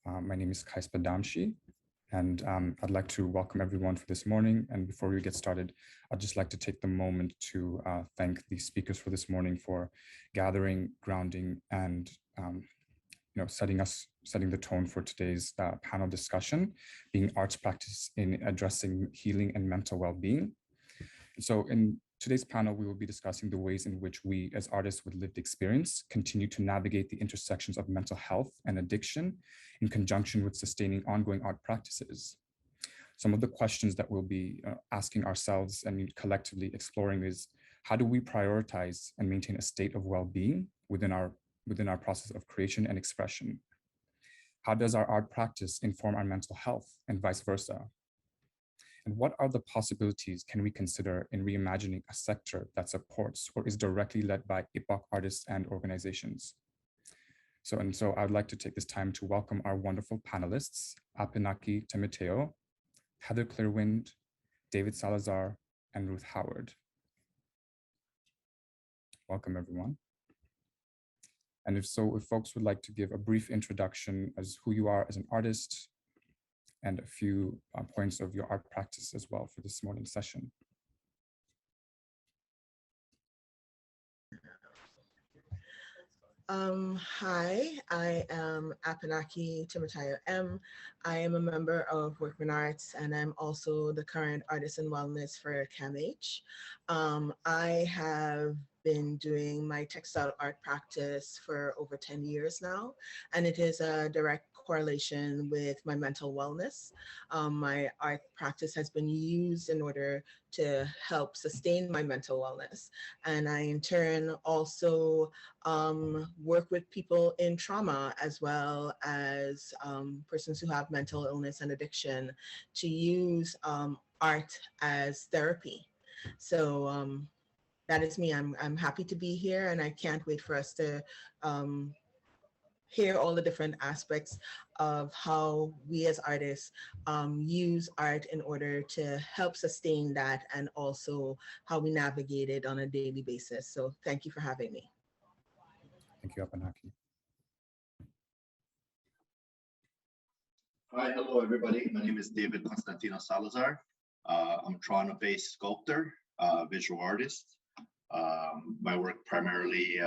My name is Kaispa Damshi, and I'd like to welcome everyone for this morning. And before we get started, I'd just like to take the moment to thank the speakers for this morning for gathering, grounding, and setting the tone for today's panel discussion, being arts practice in addressing healing and mental well-being. So in today's panel, we will be discussing the ways in which we as artists with lived experience continue to navigate the intersections of mental health and addiction in conjunction with sustaining ongoing art practices. Some of the questions that we'll be asking ourselves and collectively exploring is, how do we prioritize and maintain a state of well-being within our process of creation and expression? How does our art practice inform our mental health and vice versa? And what are the possibilities can we consider in reimagining a sector that supports or is directly led by IBPOC artists and organizations? So I'd like to take this time to welcome our wonderful panelists, Apinaki Timoteo, Heather Clearwind, David Salazar, and Ruth Howard. Welcome, everyone. And if folks would like to give a brief introduction as who you are as an artist, and a few points of your art practice as well for this morning's session. Hi, I am Apinaki Timoteo M. I am a member of Workman Arts, and I'm also the current Artist in Wellness for CAMH. I have been doing my textile art practice for over 10 years now, and it is a direct correlation with my mental wellness. My art practice has been used in order to help sustain my mental wellness. And I, in turn, also work with people in trauma, as well as persons who have mental illness and addiction, to use art as therapy. So that is me. I'm happy to be here, and I can't wait for us to hear all the different aspects of how we as artists use art in order to help sustain that, and also how we navigate it on a daily basis. So thank you for having me. Thank you, Apinaki. Hi, hello everybody. My name is David Constantino Salazar. I'm a Toronto-based sculptor, visual artist. My work primarily,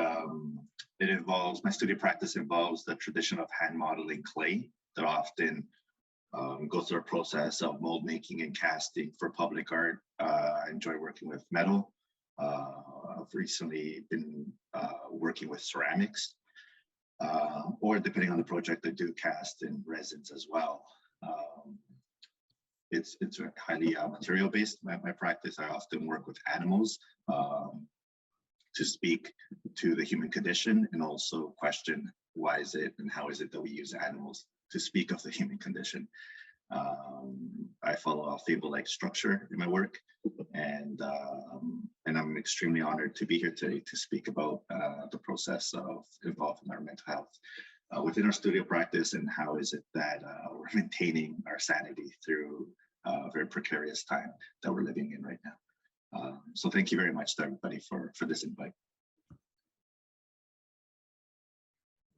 my studio practice involves the tradition of hand modeling clay that often goes through a process of mold making and casting for public art. I enjoy working with metal. I've recently been working with ceramics, or depending on the project, I do cast in resins as well. It's highly material based, my practice. I often work with animals to speak to the human condition, and also question why is it and how is it that we use animals to speak of the human condition. I follow a fable-like structure in my work, and I'm extremely honored to be here today to speak about the process of involving our mental health within our studio practice, and how is it that we're maintaining our sanity through a very precarious time that we're living in right now. So thank you very much to everybody for this invite.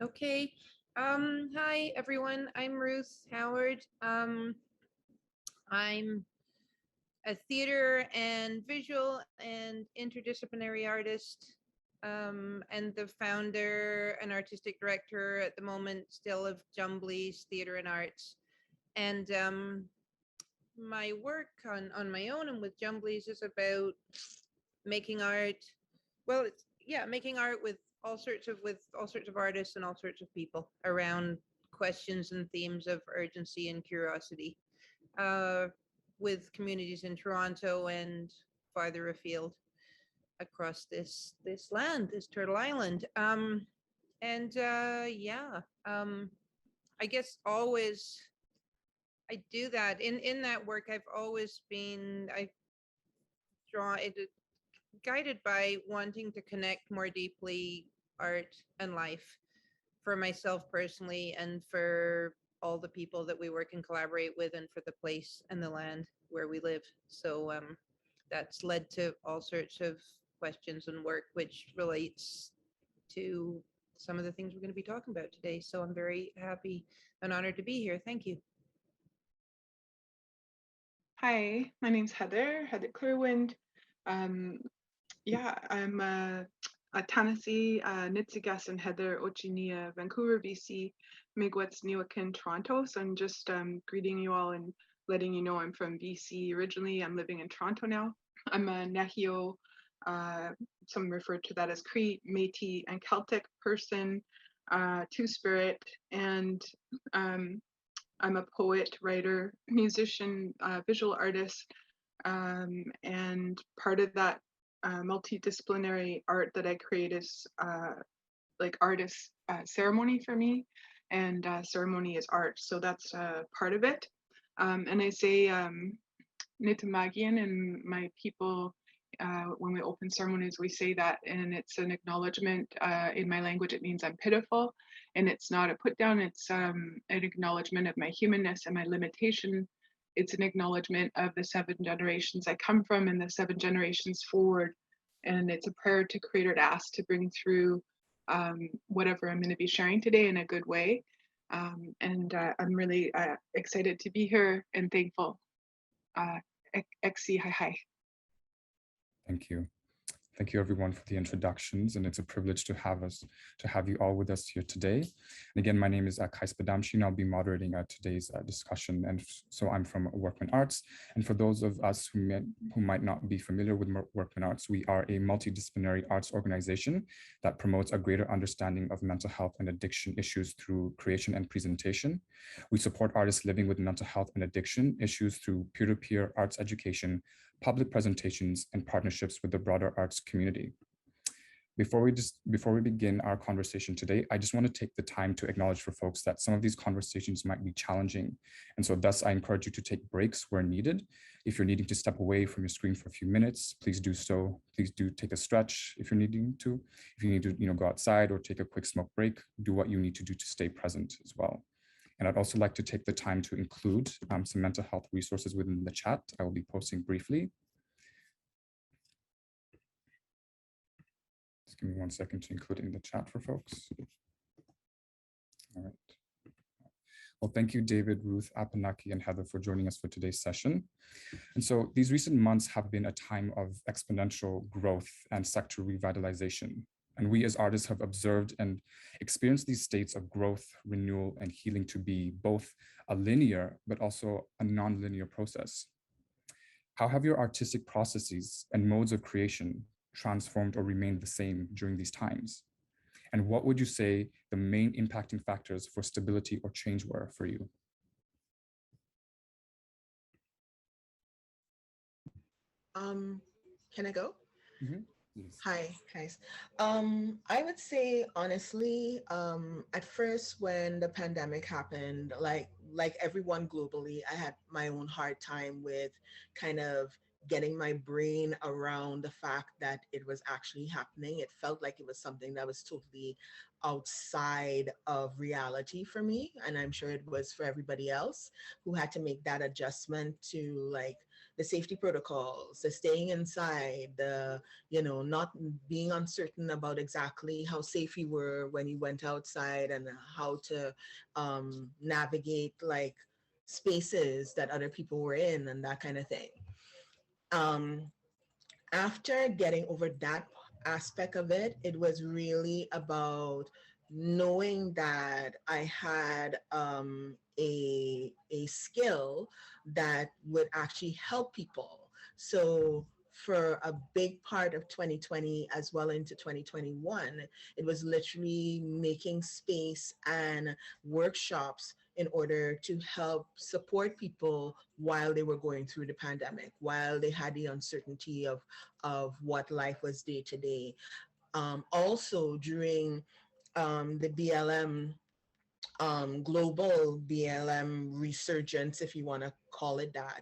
Okay. Hi, everyone. I'm Ruth Howard. I'm a theater and visual and interdisciplinary artist, and the founder and artistic director at the moment still of Jumbly's Theater and Arts. And my work on my own and with Jumbly's is about making art. Well, making art with all sorts of artists and all sorts of people around questions and themes of urgency and curiosity, with communities in Toronto and farther afield across this land, this Turtle Island. I guess always I do that. In that work, I've always been guided by wanting to connect more deeply art and life for myself personally, and for all the people that we work and collaborate with, and for the place and the land where we live. So that's led to all sorts of questions and work which relates to some of the things we're going to be talking about today. So I'm very happy and honored to be here. Thank you. Hi, my name's Heather Clearwind. I'm a Tennessee, Nitsagas and Heather Ochinia, Vancouver, BC, Miigwet's Newakin, Toronto. So I'm just greeting you all and letting you know I'm from BC originally. I'm living in Toronto now. I'm a Nehio, some refer to that as Cree, Métis, and Celtic person, Two-Spirit, and I'm a poet, writer, musician, visual artist, and part of that multidisciplinary art that I create is like art is ceremony for me, and ceremony is art. So that's part of it. And I say Nitamagian and my people, when we open ceremonies, we say that, and it's an acknowledgement. In my language, it means I'm pitiful, and it's not a put down, it's an acknowledgement of my humanness and my limitation. It's an acknowledgement of the 7 generations I come from and the 7 generations forward. And it's a prayer to Creator to ask to bring through whatever I'm going to be sharing today in a good way. I'm really excited to be here and thankful. Exi, hi. Thank you. Thank you everyone for the introductions, and it's a privilege to have you all with us here today. And again, my name is Kais Badamshi, and I'll be moderating today's discussion. And so I'm from Workman Arts. And for those of us who might not be familiar with Workman Arts, we are a multidisciplinary arts organization that promotes a greater understanding of mental health and addiction issues through creation and presentation. We support artists living with mental health and addiction issues through peer-to-peer arts education, public presentations, and partnerships with the broader arts community. Before we begin our conversation today, I just want to take the time to acknowledge for folks that some of these conversations might be challenging. And so thus I encourage you to take breaks where needed. If you're needing to step away from your screen for a few minutes, please do so. Please do take a stretch if you're needing to. If you need to go outside or take a quick smoke break, do what you need to do to stay present as well. And I'd also like to take the time to include some mental health resources within the chat I will be posting briefly. Just give me 1 second to include in the chat for folks. All right. Well, thank you, David, Ruth, Apanaki, and Heather for joining us for today's session. And so these recent months have been a time of exponential growth and sector revitalization. And we as artists have observed and experienced these states of growth, renewal, and healing to be both a linear, but also a non-linear process. How have your artistic processes and modes of creation transformed or remained the same during these times? And what would you say the main impacting factors for stability or change were for you? Can I go? Mm-hmm. Yes. Hi, guys. I would say honestly, at first when the pandemic happened, like everyone globally, I had my own hard time with kind of getting my brain around the fact that it was actually happening. It felt like it was something that was totally outside of reality for me, and I'm sure it was for everybody else who had to make that adjustment to like the safety protocols, the staying inside, the not being uncertain about exactly how safe you were when you went outside, and how to navigate like spaces that other people were in and that kind of thing. After getting over that aspect of it, it was really about knowing that I had a skill that would actually help people. So for a big part of 2020 as well into 2021, it was literally making space and workshops in order to help support people while they were going through the pandemic, while they had the uncertainty of what life was day to day. Also during the BLM, global BLM resurgence, if you want to call it that,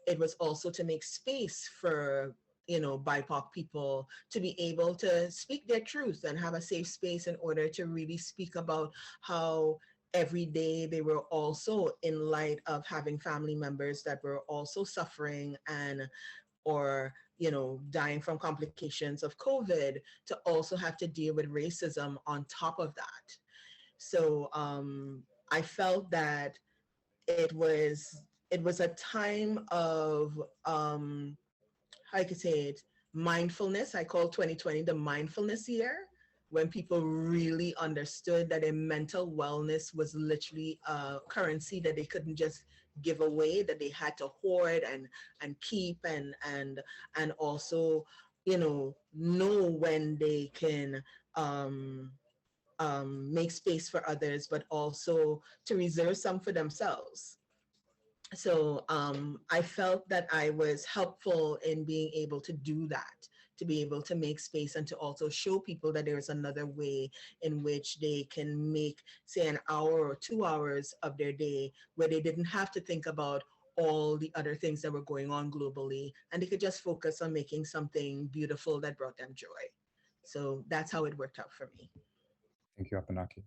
it was also to make space for BIPOC people to be able to speak their truth and have a safe space in order to really speak about how every day they were also in light of having family members that were also suffering and or, dying from complications of COVID, to also have to deal with racism on top of that. So I felt that it was a time of how I could say it, mindfulness. I call 2020 the mindfulness year, when people really understood that their mental wellness was literally a currency that they couldn't just give away, that they had to hoard and keep, and also, know when they can make space for others, but also to reserve some for themselves. So I felt that I was helpful in being able to do that, to be able to make space and to also show people that there's another way in which they can make, say, an hour or 2 hours of their day where they didn't have to think about all the other things that were going on globally, and they could just focus on making something beautiful that brought them joy. So that's how it worked out for me. Thank you, Apanaki.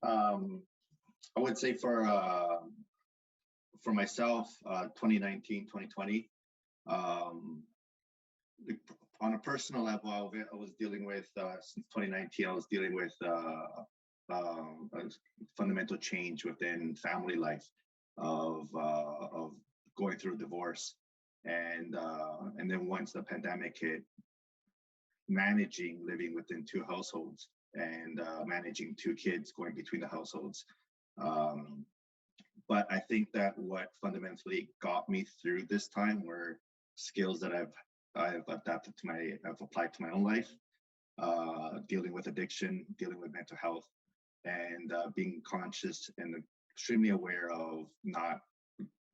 I would say for myself, 2019, 2020, on a personal level, I was dealing with, since 2019, I was dealing with a fundamental change within family life of going through divorce. And then once the pandemic hit, managing living within two households and managing two kids going between the households. But I think that what fundamentally got me through this time were skills that I've adapted to I've applied to my own life, dealing with addiction, dealing with mental health, and being conscious and extremely aware of not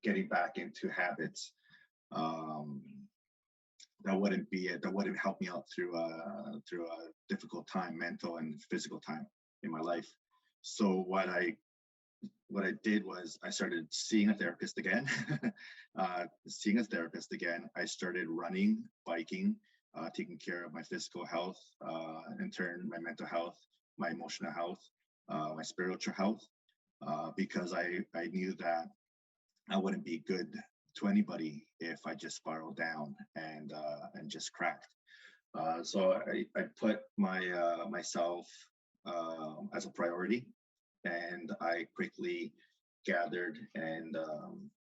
getting back into habits that wouldn't help me out through a difficult time, mental and physical time in my life. So what I did was I started seeing a therapist again. I started running, biking, taking care of my physical health, in turn, my mental health, my emotional health, my spiritual health, because I knew that I wouldn't be good to anybody if I just spiraled down and just cracked. So I put myself as a priority, and I quickly gathered and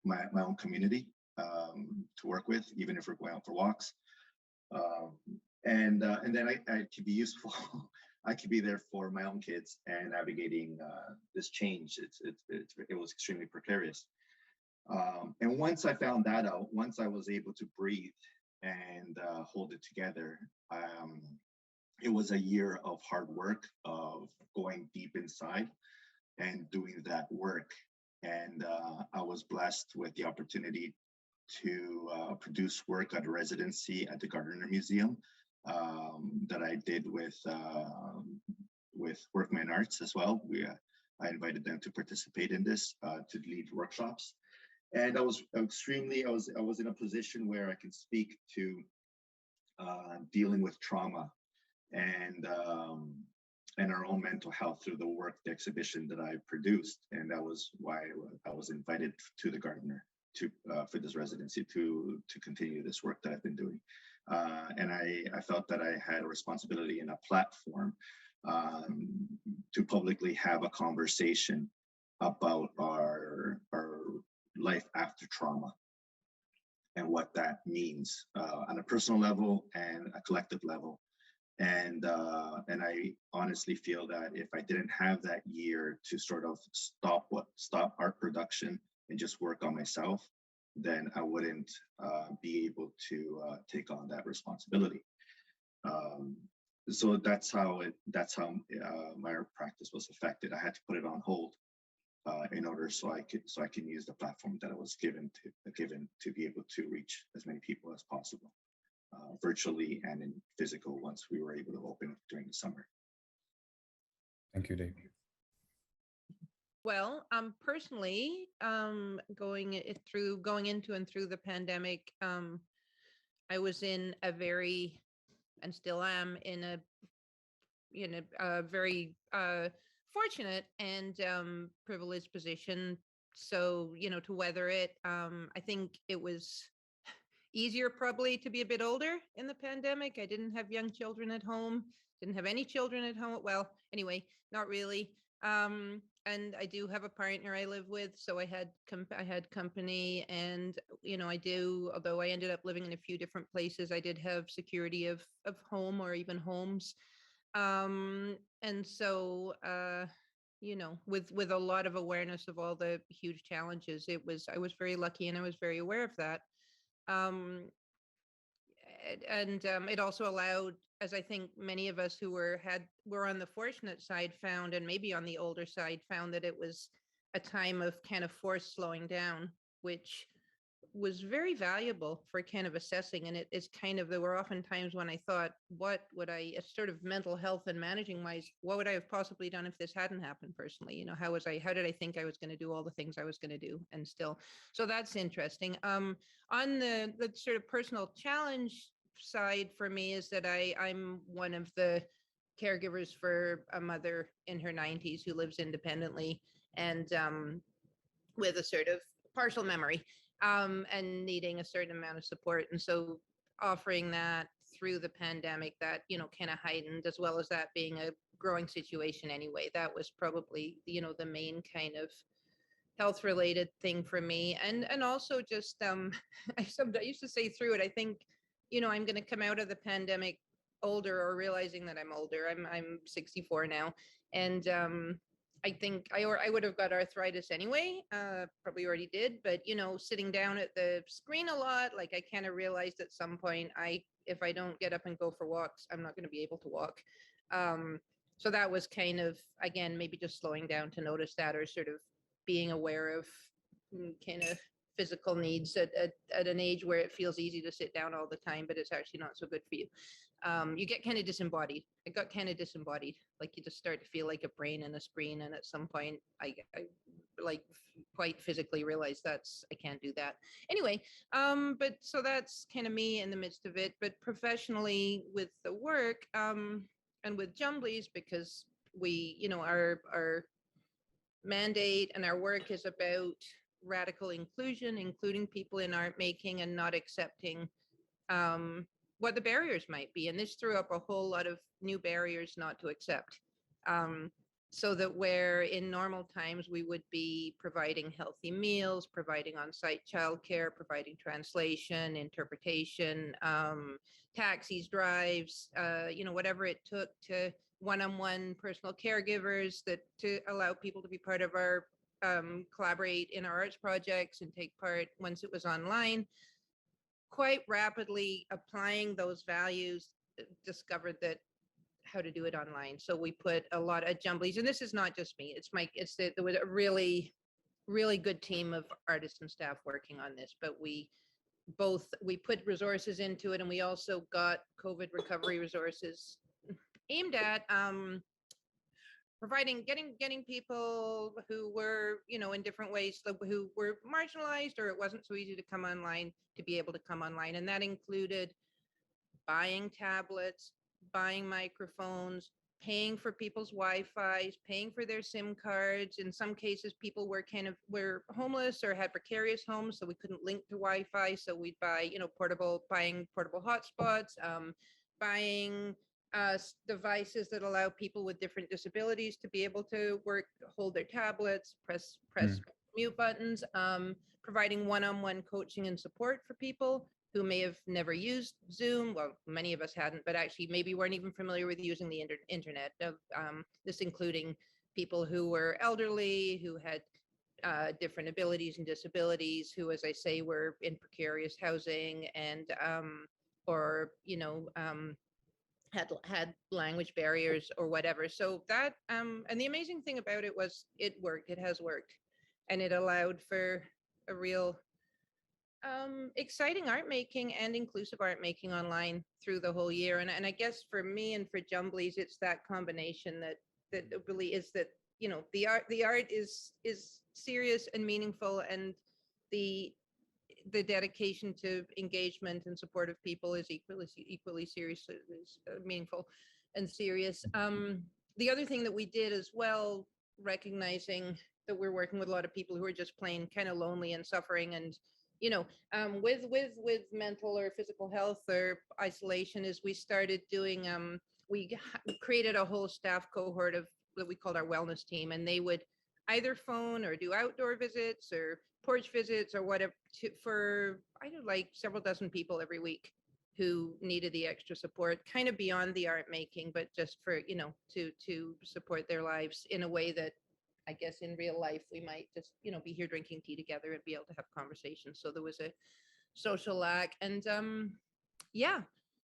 my own community to work with, even if we're going out for walks. And then I could be useful. I could be there for my own kids and navigating this change. It was extremely precarious. And once I found that out, once I was able to breathe and hold it together, it was a year of hard work, of going deep inside and doing that work. And I was blessed with the opportunity to produce work at a residency at the Gardner Museum that I did with Workman Arts as well. I invited them to participate in this, to lead workshops. And I was in a position where I could speak to dealing with trauma and our own mental health through the work, the exhibition that I produced. And that was why I was invited to the Gardner for this residency to continue this work that I've been doing. And I felt that I had a responsibility and a platform to publicly have a conversation about our life after trauma and what that means on a personal level and a collective level. And I honestly feel that if I didn't have that year to sort of stop art production and just work on myself, then I wouldn't be able to take on that responsibility. So that's how my art practice was affected. I had to put it on hold in order so I can use the platform that I was given to be able to reach as many people as possible, virtually and in physical, once we were able to open during the summer. Thank you, Dave. Well, personally, going into and through the pandemic, I was in a very, and still am in a very fortunate and privileged position. So, to weather it, I think it was easier probably to be a bit older in the pandemic. I didn't have young children at home, didn't have any children at home. Well, anyway, not really. And I do have a partner I live with, so I had company, and I do. Although I ended up living in a few different places, I did have security of home or even homes, and so with a lot of awareness of all the huge challenges, I was very lucky, and I was very aware of that. Um, and it also allowed, as I think many of us who were on the fortunate side found, and maybe on the older side found, that it was a time of kind of forced slowing down, which was very valuable for kind of assessing. And it is kind of, there were often times when I thought, what would I, sort of mental health and managing wise, what would I have possibly done if this hadn't happened personally? How did I think I was going to do all the things I was going to do? And still, so that's interesting. On the sort of personal challenge side for me is that I'm one of the caregivers for a mother in her 90s who lives independently, and with a sort of partial memory, and needing a certain amount of support. And so offering that through the pandemic, that, kind of heightened, as well as that being a growing situation anyway, that was probably, the main kind of health related thing for me. And also just, I used to say through it, I think, I'm going to come out of the pandemic older, or realizing that I'm older. I'm 64 now. And, I think I would have got arthritis anyway, probably already did, but sitting down at the screen a lot, like I kind of realized at some point, if I don't get up and go for walks, I'm not going to be able to walk. So that was kind of, again, maybe just slowing down to notice that, or sort of being aware of kind of physical needs at an age where it feels easy to sit down all the time, but it's actually not so good for you. You get kind of disembodied. I got kind of disembodied. Like you just start to feel like a brain and a screen. And at some point I like quite physically realized I can't do that. Anyway, but so that's kind of me in the midst of it. But professionally with the work, and with Jumblies, because we, our mandate and our work is about radical inclusion, including people in art making, and not accepting what the barriers might be. And this threw up a whole lot of new barriers not to accept. So that where in normal times we would be providing healthy meals, providing on-site childcare, providing translation, interpretation, taxis, drives, whatever it took to one-on-one personal caregivers to allow people to be part of our collaborate in our arts projects and take part once it was online. Quite rapidly applying those values, discovered that how to do it online. So we put a lot of Jumblies, and this is not just me, there was a really, really good team of artists and staff working on this, but we put resources into it, and we also got COVID recovery resources aimed at getting people who were, in different ways, who were marginalized, or it wasn't so easy to come online, to be able to come online. And that included buying tablets, buying microphones, paying for people's Wi-Fi, paying for their SIM cards. In some cases, people were homeless or had precarious homes, so we couldn't link to Wi-Fi. So we'd buy, portable hotspots, buying devices that allow people with different disabilities to be able to hold their tablets, press mute buttons, providing one-on-one coaching and support for people who may have never used Zoom. Well, many of us hadn't, but actually maybe weren't even familiar with using the internet. This including people who were elderly, who had different abilities and disabilities, who, as I say, were in precarious housing, and had language barriers or whatever. So that, and the amazing thing about it was it worked. It has worked, and it allowed for a real exciting art making and inclusive art making online through the whole year. And I guess for me and for Jumblies, it's that combination that really is that, the art is serious and meaningful, and the dedication to engagement and support of people is equally serious, meaningful and serious. The other thing that we did as well, recognizing that we're working with a lot of people who are just plain kind of lonely and suffering, and with mental or physical health or isolation, is we started doing we created a whole staff cohort of what we called our wellness team, and they would either phone or do outdoor visits or porch visits or whatever for I don't like several dozen people every week who needed the extra support, kind of beyond the art making, but just for to support their lives in a way that I guess in real life we might just be here drinking tea together and be able to have conversations. So there was a social lack, and yeah.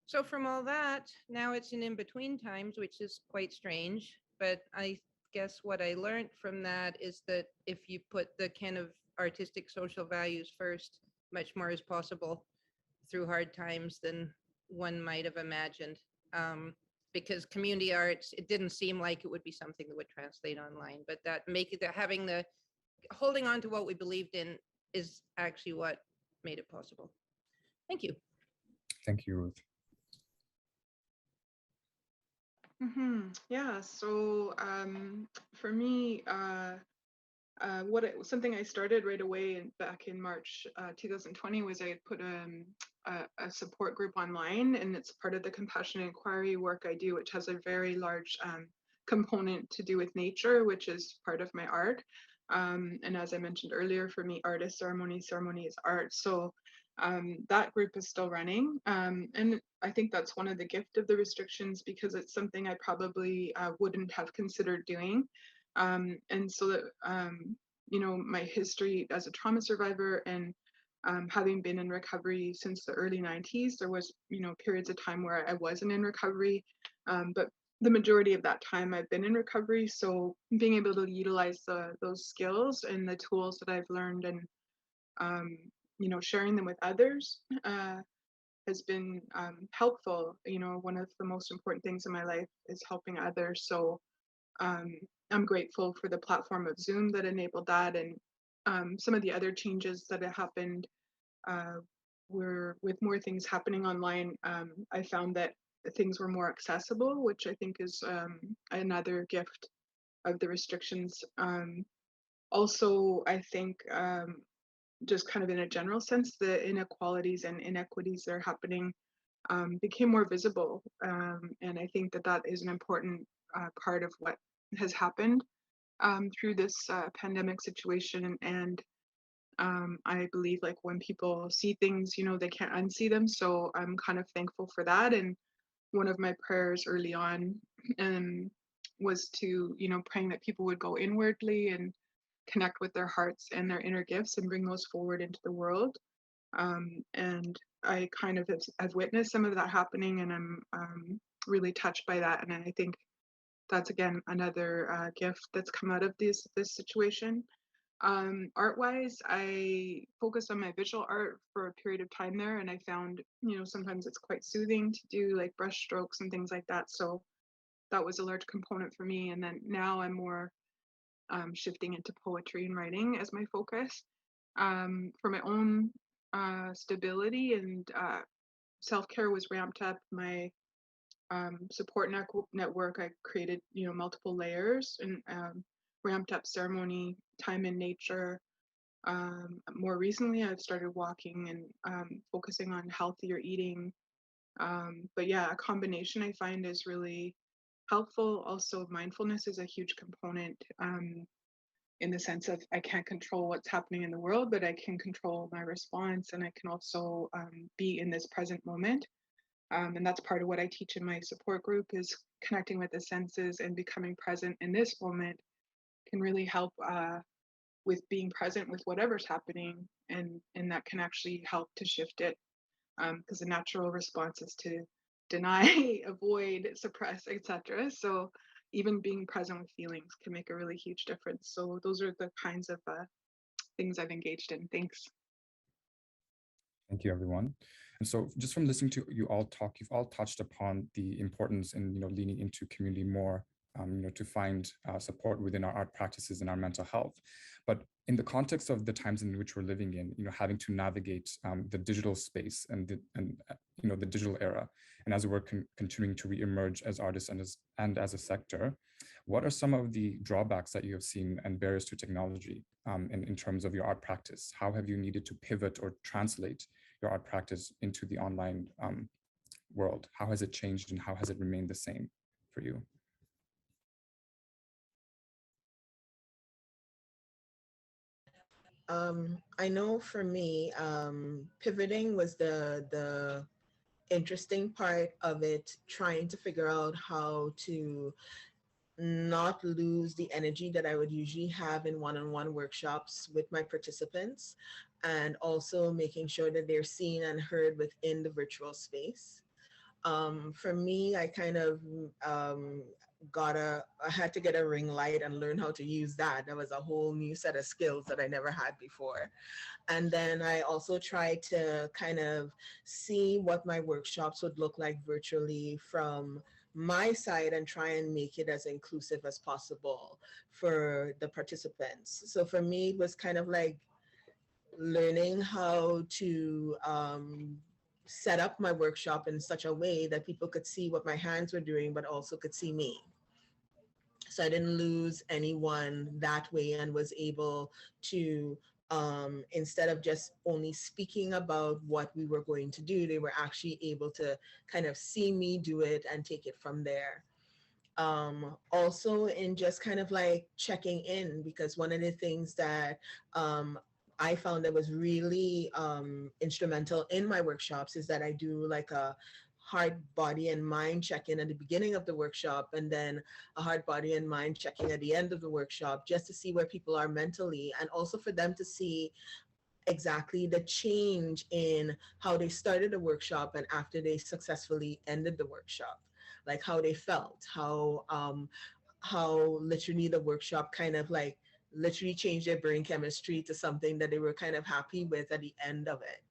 So from all that, now it's in between times, which is quite strange. But I guess what I learned from that is that if you put the kind of artistic social values first, much more is possible through hard times than one might have imagined. Because community arts, it didn't seem like it would be something that would translate online, but that having the holding on to what we believed in is actually what made it possible. Thank you. Thank you, Ruth. Yeah, so for me, something I started right away back in March 2020 was I put a support group online, and it's part of the compassion inquiry work I do, which has a very large component to do with nature, which is part of my art. And as I mentioned earlier, for me, art is ceremony, ceremony is art. So that group is still running. And I think that's one of the gift of the restrictions, because it's something I probably wouldn't have considered doing. And so that, my history as a trauma survivor and having been in recovery since the early 90s, there was, periods of time where I wasn't in recovery, but the majority of that time I've been in recovery. So being able to utilize those skills and the tools that I've learned and, sharing them with others has been helpful. One of the most important things in my life is helping others. So I'm grateful for the platform of Zoom that enabled that, and some of the other changes that have happened were with more things happening online. I found that things were more accessible, which I think is another gift of the restrictions. Also, I think just kind of in a general sense, the inequalities and inequities that are happening became more visible. And I think that is an important part of what has happened through this pandemic situation. And I believe like when people see things, they can't unsee them. So I'm kind of thankful for that. And one of my prayers early on was to, praying that people would go inwardly and connect with their hearts and their inner gifts and bring those forward into the world. And I kind of have witnessed some of that happening, and I'm really touched by that. And I think that's again another gift that's come out of this situation. Art-wise, I focused on my visual art for a period of time there, and I found, sometimes it's quite soothing to do like brush strokes and things like that. So that was a large component for me. And then now I'm more shifting into poetry and writing as my focus. For my own stability and self-care was ramped up. My support network, I created, multiple layers and ramped up ceremony, time in nature. More recently, I've started walking and focusing on healthier eating. But yeah, a combination I find is really helpful. Also, mindfulness is a huge component in the sense of I can't control what's happening in the world, but I can control my response, and I can also be in this present moment. And that's part of what I teach in my support group, is connecting with the senses and becoming present in this moment can really help with being present with whatever's happening, and that can actually help to shift it, because the natural response is to deny, avoid, suppress, etc. So even being present with feelings can make a really huge difference. So those are the kinds of things I've engaged in. Thanks. Thank you, everyone. And so just from listening to you all talk, you've all touched upon the importance in, leaning into community more, to find support within our art practices and our mental health. But in the context of the times in which we're living in, having to navigate the digital space and the digital era, and as we're continuing to reemerge as artists and as a sector, What are some of the drawbacks that you have seen and barriers to technology in terms of your art practice? How have you needed to pivot or translate your art practice into the online world? How has it changed and how has it remained the same for you? I know for me, pivoting was the interesting part of it, trying to figure out how to not lose the energy that I would usually have in one-on-one workshops with my participants, and also making sure that they're seen and heard within the virtual space. For me, I kind of I had to get a ring light and learn how to use that. That was a whole new set of skills that I never had before. And then I also tried to kind of see what my workshops would look like virtually from my side and try and make it as inclusive as possible for the participants. So for me, it was kind of like learning how to set up my workshop in such a way that people could see what my hands were doing, but also could see me. So I didn't lose anyone that way and was able to, instead of just only speaking about what we were going to do, they were actually able to kind of see me do it and take it from there. Also in just kind of like checking in, because one of the things that I found that was really instrumental in my workshops is that I do like a heart, body, and mind check-in at the beginning of the workshop, and then a heart, body, and mind check-in at the end of the workshop, just to see where people are mentally, and also for them to see exactly the change in how they started the workshop and after they successfully ended the workshop, like how they felt, how literally the workshop kind of like literally changed their brain chemistry to something that they were kind of happy with at the end of it.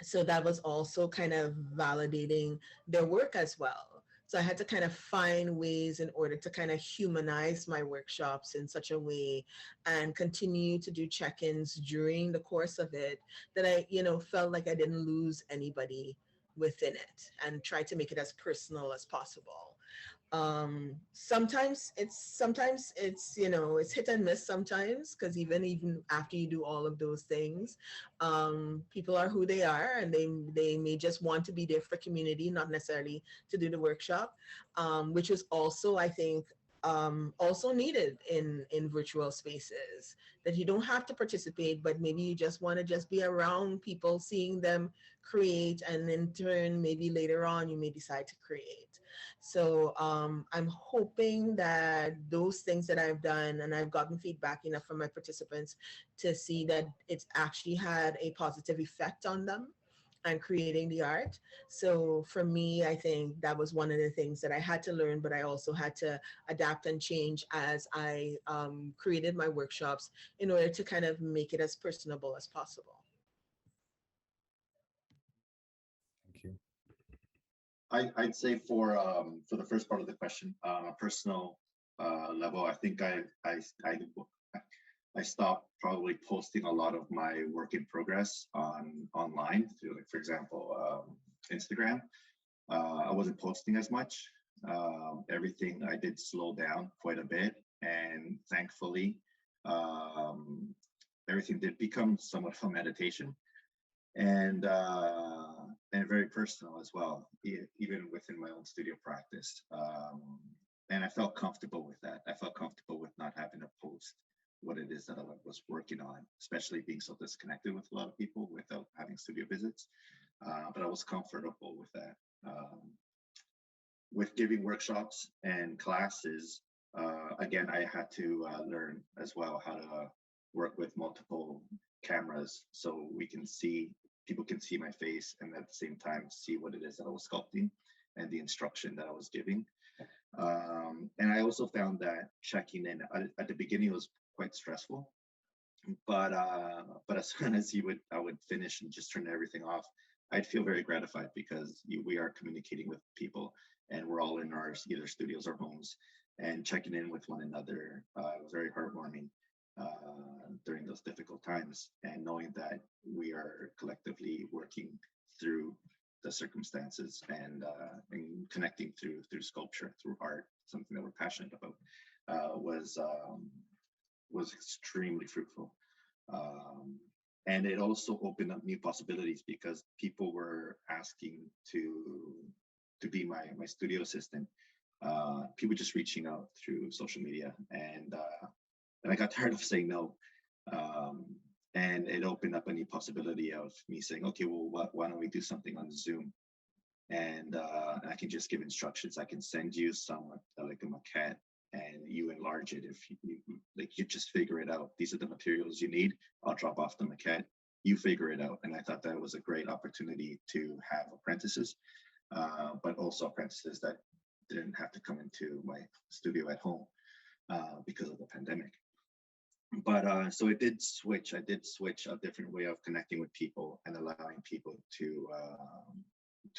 So that was also kind of validating their work as well. So I had to kind of find ways in order to kind of humanize my workshops in such a way and continue to do check-ins during the course of it that I, felt like I didn't lose anybody within it, and try to make it as personal as possible. Sometimes it's it's hit and miss sometimes, because even after you do all of those things, people are who they are, and they may just want to be there for community, not necessarily to do the workshop, which is also, I think, also needed in virtual spaces, that you don't have to participate, but maybe you just want to just be around people, seeing them create, and in turn maybe later on you may decide to create. So I'm hoping that those things that I've done, and I've gotten feedback enough from my participants to see that it's actually had a positive effect on them and creating the art. So for me, I think that was one of the things that I had to learn, but I also had to adapt and change as I created my workshops in order to kind of make it as personable as possible. Thank you. I'd say for the first part of the question, a personal level, I think I stopped probably posting a lot of my work in progress online through, like, for example, Instagram. I wasn't posting as much. Everything I did slow down quite a bit, and thankfully, everything did become somewhat of a meditation, and very personal as well, even within my own studio practice. And I felt comfortable with that. I felt comfortable with not having to post what it is that I was working on, especially being so disconnected with a lot of people without having studio visits. But I was comfortable with that. With giving workshops and classes, again, I had to learn as well how to work with multiple cameras, so people can see my face, and at the same time see what it is that I was sculpting and the instruction that I was giving. And I also found that checking in at the beginning was quite stressful, but as soon as I would finish and just turn everything off, I'd feel very gratified, because we are communicating with people, and we're all in our either studios or homes, and checking in with one another was very heartwarming during those difficult times, and knowing that we are collectively working through the circumstances, and connecting through sculpture, through art, something that we're passionate about, was extremely fruitful. And it also opened up new possibilities because people were asking to be my studio assistant. People just reaching out through social media, and I got tired of saying no. And it opened up a new possibility of me saying, okay, well, why don't we do something on Zoom? And I can just give instructions. I can send you some like a maquette, and you enlarge it if you just figure it out. These are the materials you need. I'll drop off the maquette. You figure it out. And I thought that was a great opportunity to have apprentices, but also apprentices that didn't have to come into my studio at home because of the pandemic. But so it did switch. I did switch a different way of connecting with people and allowing people to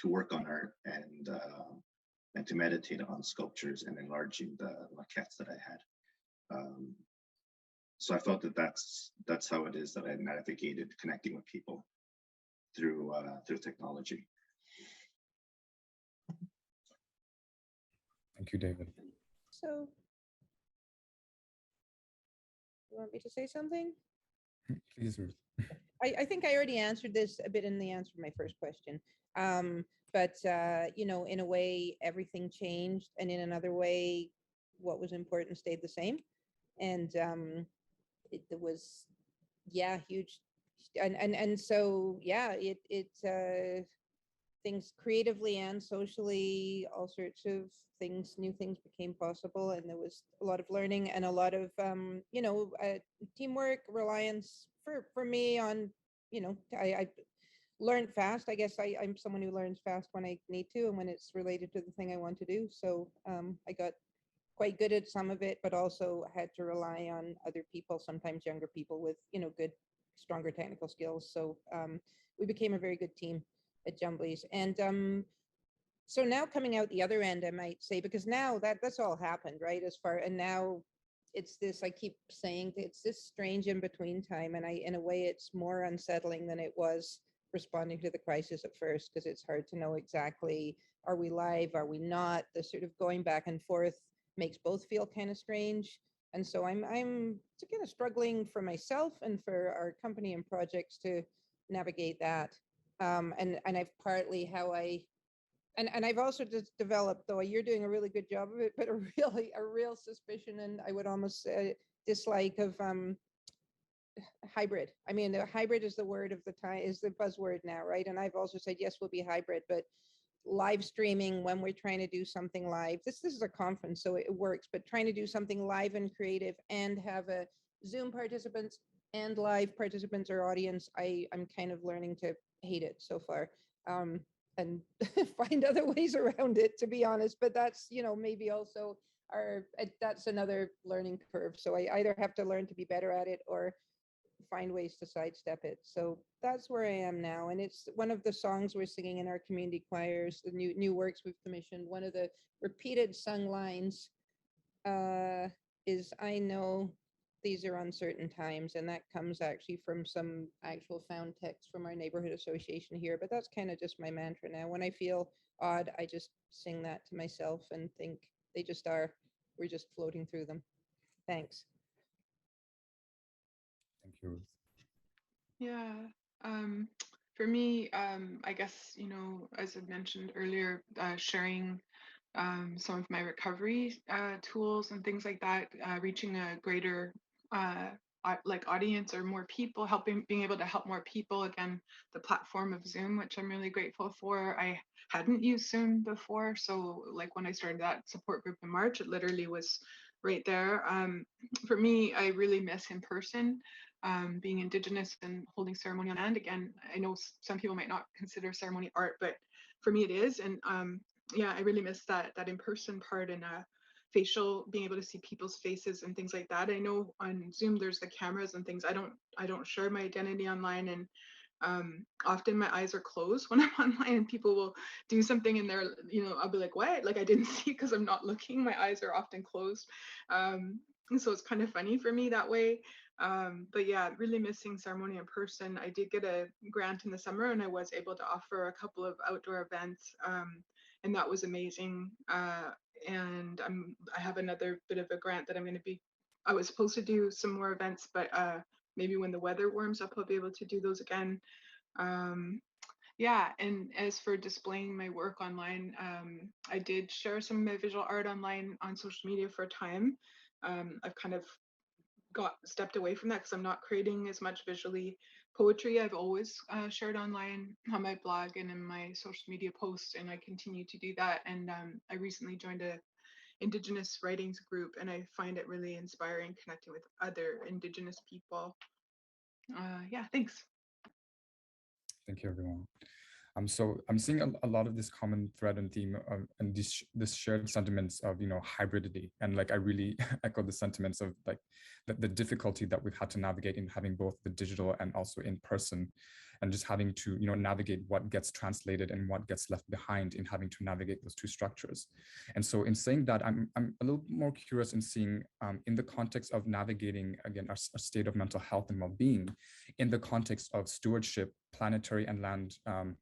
work on art and to meditate on sculptures and enlarging the maquettes that I had. So I felt that that's how it is that I navigated connecting with people through technology. Thank you, David. So, you want me to say something? Please, Ruth. I think I already answered this a bit in the answer to my first question. But you know, in a way, everything changed, and in another way, what was important stayed the same. And it was, yeah, huge. And so, yeah, it things creatively and socially, all sorts of things, new things became possible, and there was a lot of learning and a lot of you know, teamwork, reliance for me on, you know, I learned fast. I guess I'm someone who learns fast when I need to and when it's related to the thing I want to do. So I got quite good at some of it, but also had to rely on other people, sometimes younger people with, you know, good, stronger technical skills. So we became a very good team at Jumblies. And so now coming out the other end, I might say, because now that's all happened, right? And now it's this, I keep saying, it's this strange in between time. And in a way, it's more unsettling than it was responding to the crisis at first, because it's hard to know exactly, are we live, are we not? The sort of going back and forth makes both feel kind of strange. And so I'm kind of struggling for myself and for our company and projects to navigate that. And I've partly how and I've also just developed, though you're doing a really good job of it, but a real suspicion, and I would almost say dislike of hybrid. I mean, the hybrid is the word of the time, is the buzzword now, right? And I've also said, yes, we'll be hybrid, but live streaming when we're trying to do something live, this is a conference, so it works, but trying to do something live and creative and have a Zoom participants and live participants or audience, I'm kind of learning to hate it so far. And find other ways around it, to be honest, but that's, you know, maybe also that's another learning curve. So I either have to learn to be better at it or find ways to sidestep it. So that's where I am now. And it's one of the songs we're singing in our community choirs, the new works we've commissioned. One of the repeated sung lines is, I know these are uncertain times, and that comes actually from some actual found text from our neighborhood association here, but that's kind of just my mantra now. When I feel odd, I just sing that to myself and think they just are, we're just floating through them. Thanks. Thank you, Ruth. Yeah, for me, I guess, you know, as I mentioned earlier, sharing some of my recovery tools and things like that, reaching a greater like audience or more people, being able to help more people. Again, the platform of Zoom, which I'm really grateful for. I hadn't used Zoom before, so like when I started that support group in March, it literally was right there. For me, I really miss in person. Being Indigenous and holding ceremony on land. Again, I know some people might not consider ceremony art, but for me it is. And yeah, I really miss that in-person part and facial, being able to see people's faces and things like that. I know on Zoom there's the cameras and things. I don't share my identity online, and often my eyes are closed when I'm online, and people will do something and they're, you know, I'll be like, what? Like I didn't see because I'm not looking. My eyes are often closed. And so it's kind of funny for me that way. But yeah, really missing ceremony in person. I did get a grant in the summer and I was able to offer a couple of outdoor events. And that was amazing. and I have another bit of a grant that I was supposed to do some more events, but maybe when the weather warms up, I'll be able to do those again. Yeah, and as for displaying my work online, I did share some of my visual art online on social media for a time. I've kind of stepped away from that because I'm not creating as much visually poetry. I've always shared online on my blog and in my social media posts, and I continue to do that. And I recently joined a Indigenous writings group, and I find it really inspiring connecting with other Indigenous people. Yeah, thanks. Thank you, everyone. So I'm seeing a lot of this common thread and theme and this shared sentiments of, hybridity. And like, I really echo the sentiments of like the difficulty that we've had to navigate in having both the digital and also in person, and just having to, navigate what gets translated and what gets left behind in having to navigate those two structures. And so in saying that, I'm a little more curious in seeing in the context of navigating, again, our state of mental health and well-being, in the context of stewardship, planetary and land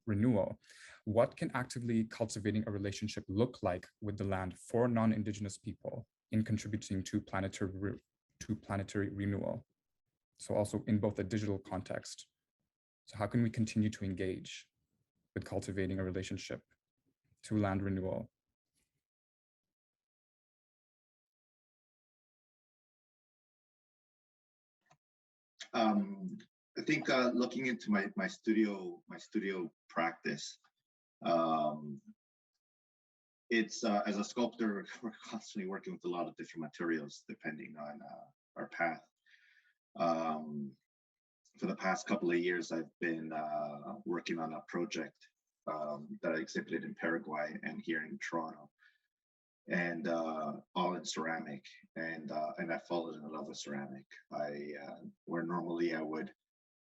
renewal, what can actively cultivating a relationship look like with the land for non-Indigenous people in contributing to planetary renewal? So also in both a digital context. So how can we continue to engage with cultivating a relationship to land renewal? I think looking into my studio practice, it's as a sculptor, we're constantly working with a lot of different materials depending on our path. For the past couple of years, I've been working on a project that I exhibited in Paraguay and here in Toronto, and all in ceramic. And I followed in love with ceramic. Where normally I would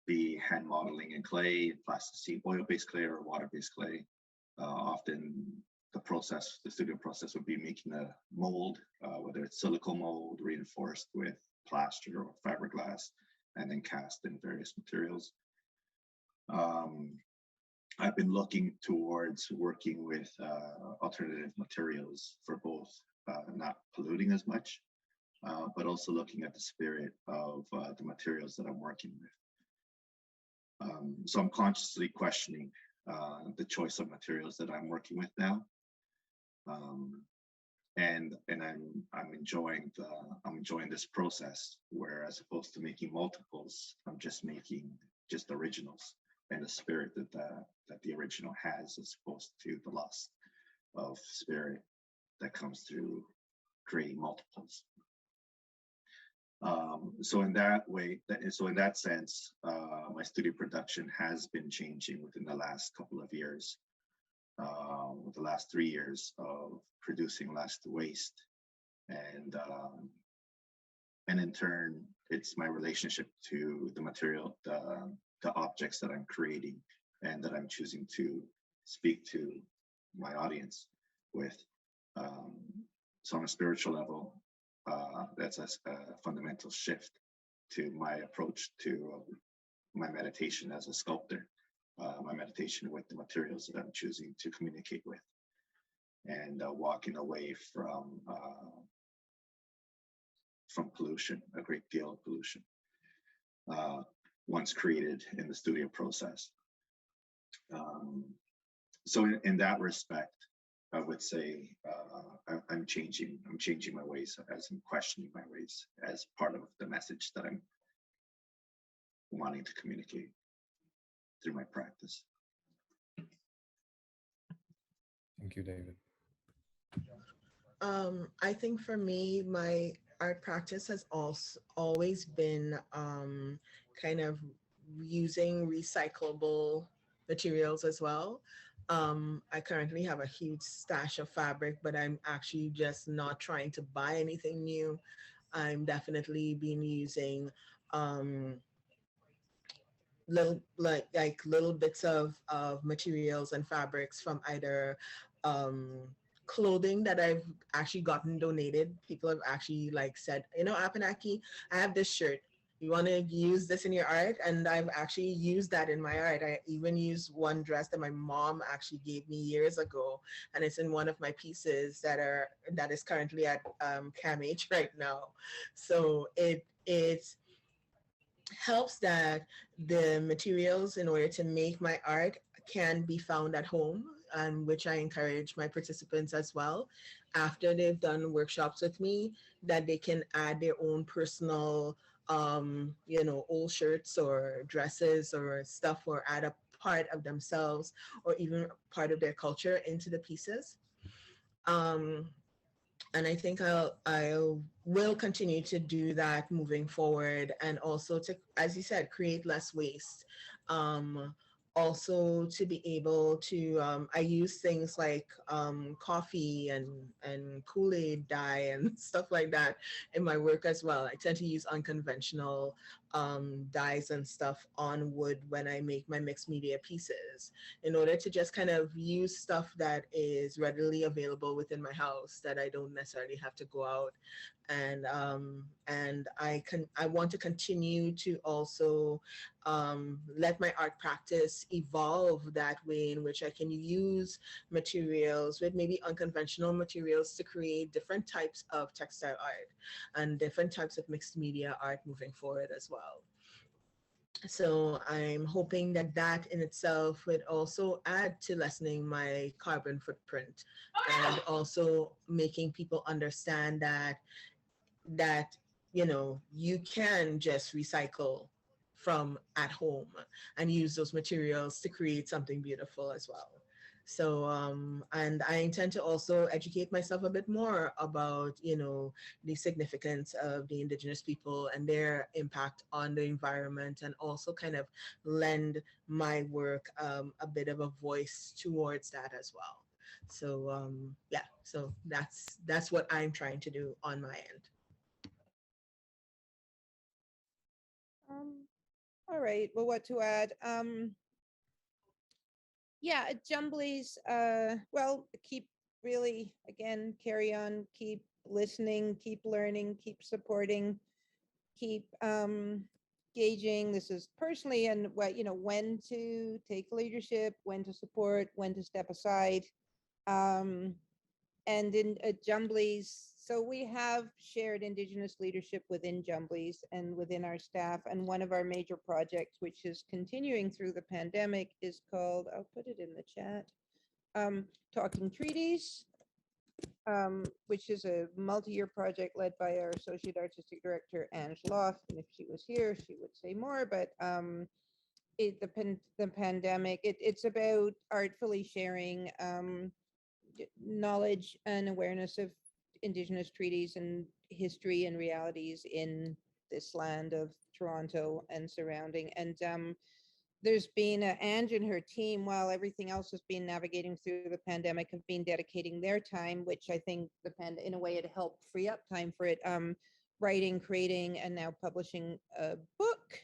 be hand modeling in clay, plasticine, oil-based clay or water-based clay. Often the studio process would be making a mold, whether it's silicone mold reinforced with plaster or fiberglass, and then cast in various materials. I've been looking towards working with alternative materials for both not polluting as much, but also looking at the spirit of the materials that I'm working with. So I'm consciously questioning the choice of materials that I'm working with now, and I'm enjoying this process where, as opposed to making multiples, I'm just making originals and the spirit that the original has, as opposed to the loss of spirit that comes through creating multiples. So in that sense, my studio production has been changing within the last couple of years. With the last 3 years of producing less waste, and in turn, it's my relationship to the material, the objects that I'm creating, and that I'm choosing to speak to my audience with. So on a spiritual level, that's a fundamental shift to my approach to my meditation as a sculptor, my meditation with the materials that I'm choosing to communicate with, and walking away from pollution, a great deal of pollution, once created in the studio process. So in that respect, I would say I'm changing my ways, as I'm questioning my ways, as part of the message that I'm wanting to communicate through my practice. Thank you, David. I think for me, my art practice has also always been kind of using recyclable materials as well. I currently have a huge stash of fabric, but I'm actually just not trying to buy anything new. I'm definitely been using little bits of materials and fabrics from either clothing that I've actually gotten donated. People have actually said, Apanaki, I have this shirt. you want to use this in your art? And I've actually used that in my art. I even used one dress that my mom actually gave me years ago, and it's in one of my pieces that is currently at CAMH right now. So it helps that the materials in order to make my art can be found at home, and which I encourage my participants as well, after they've done workshops with me, that they can add their own personal old shirts or dresses or stuff, or add a part of themselves or even part of their culture into the pieces. um, and I think I will continue to do that moving forward, and also to, as you said, create less waste. Um, Also to be able to, I use things like coffee and Kool-Aid dye and stuff like that in my work as well. I tend to use unconventional dyes and stuff on wood when I make my mixed media pieces, in order to just kind of use stuff that is readily available within my house, that I don't necessarily have to go out. And I want to continue to also let my art practice evolve that way, in which I can use materials with maybe unconventional materials to create different types of textile art and different types of mixed media art moving forward as well. So I'm hoping that that in itself would also add to lessening my carbon footprint, and also making people understand that you can just recycle from at home and use those materials to create something beautiful as well. So and I intend to also educate myself a bit more about the significance of the indigenous people and their impact on the environment, and also kind of lend my work a bit of a voice towards that as well. So yeah, so that's what I'm trying to do on my end. All right. Well, what to add? Yeah, at Jumblies, well, keep really, again, carry on, keep listening, keep learning, keep supporting, keep gauging. This is personally, and what, when to take leadership, when to support, when to step aside. And in Jumblies, so we have shared Indigenous leadership within Jumblies and within our staff. And one of our major projects, which is continuing through the pandemic, is called, I'll put it in the chat, Talking Treaties, which is a multi-year project led by our Associate Artistic Director, Ange Loft. And if she was here, she would say more, but the pandemic, it's about artfully sharing knowledge and awareness of Indigenous treaties and history and realities in this land of Toronto and surrounding. And there's been Ange and her team, while everything else has been navigating through the pandemic, have been dedicating their time, which I think in a way it helped free up time for it, writing, creating, and now publishing a book,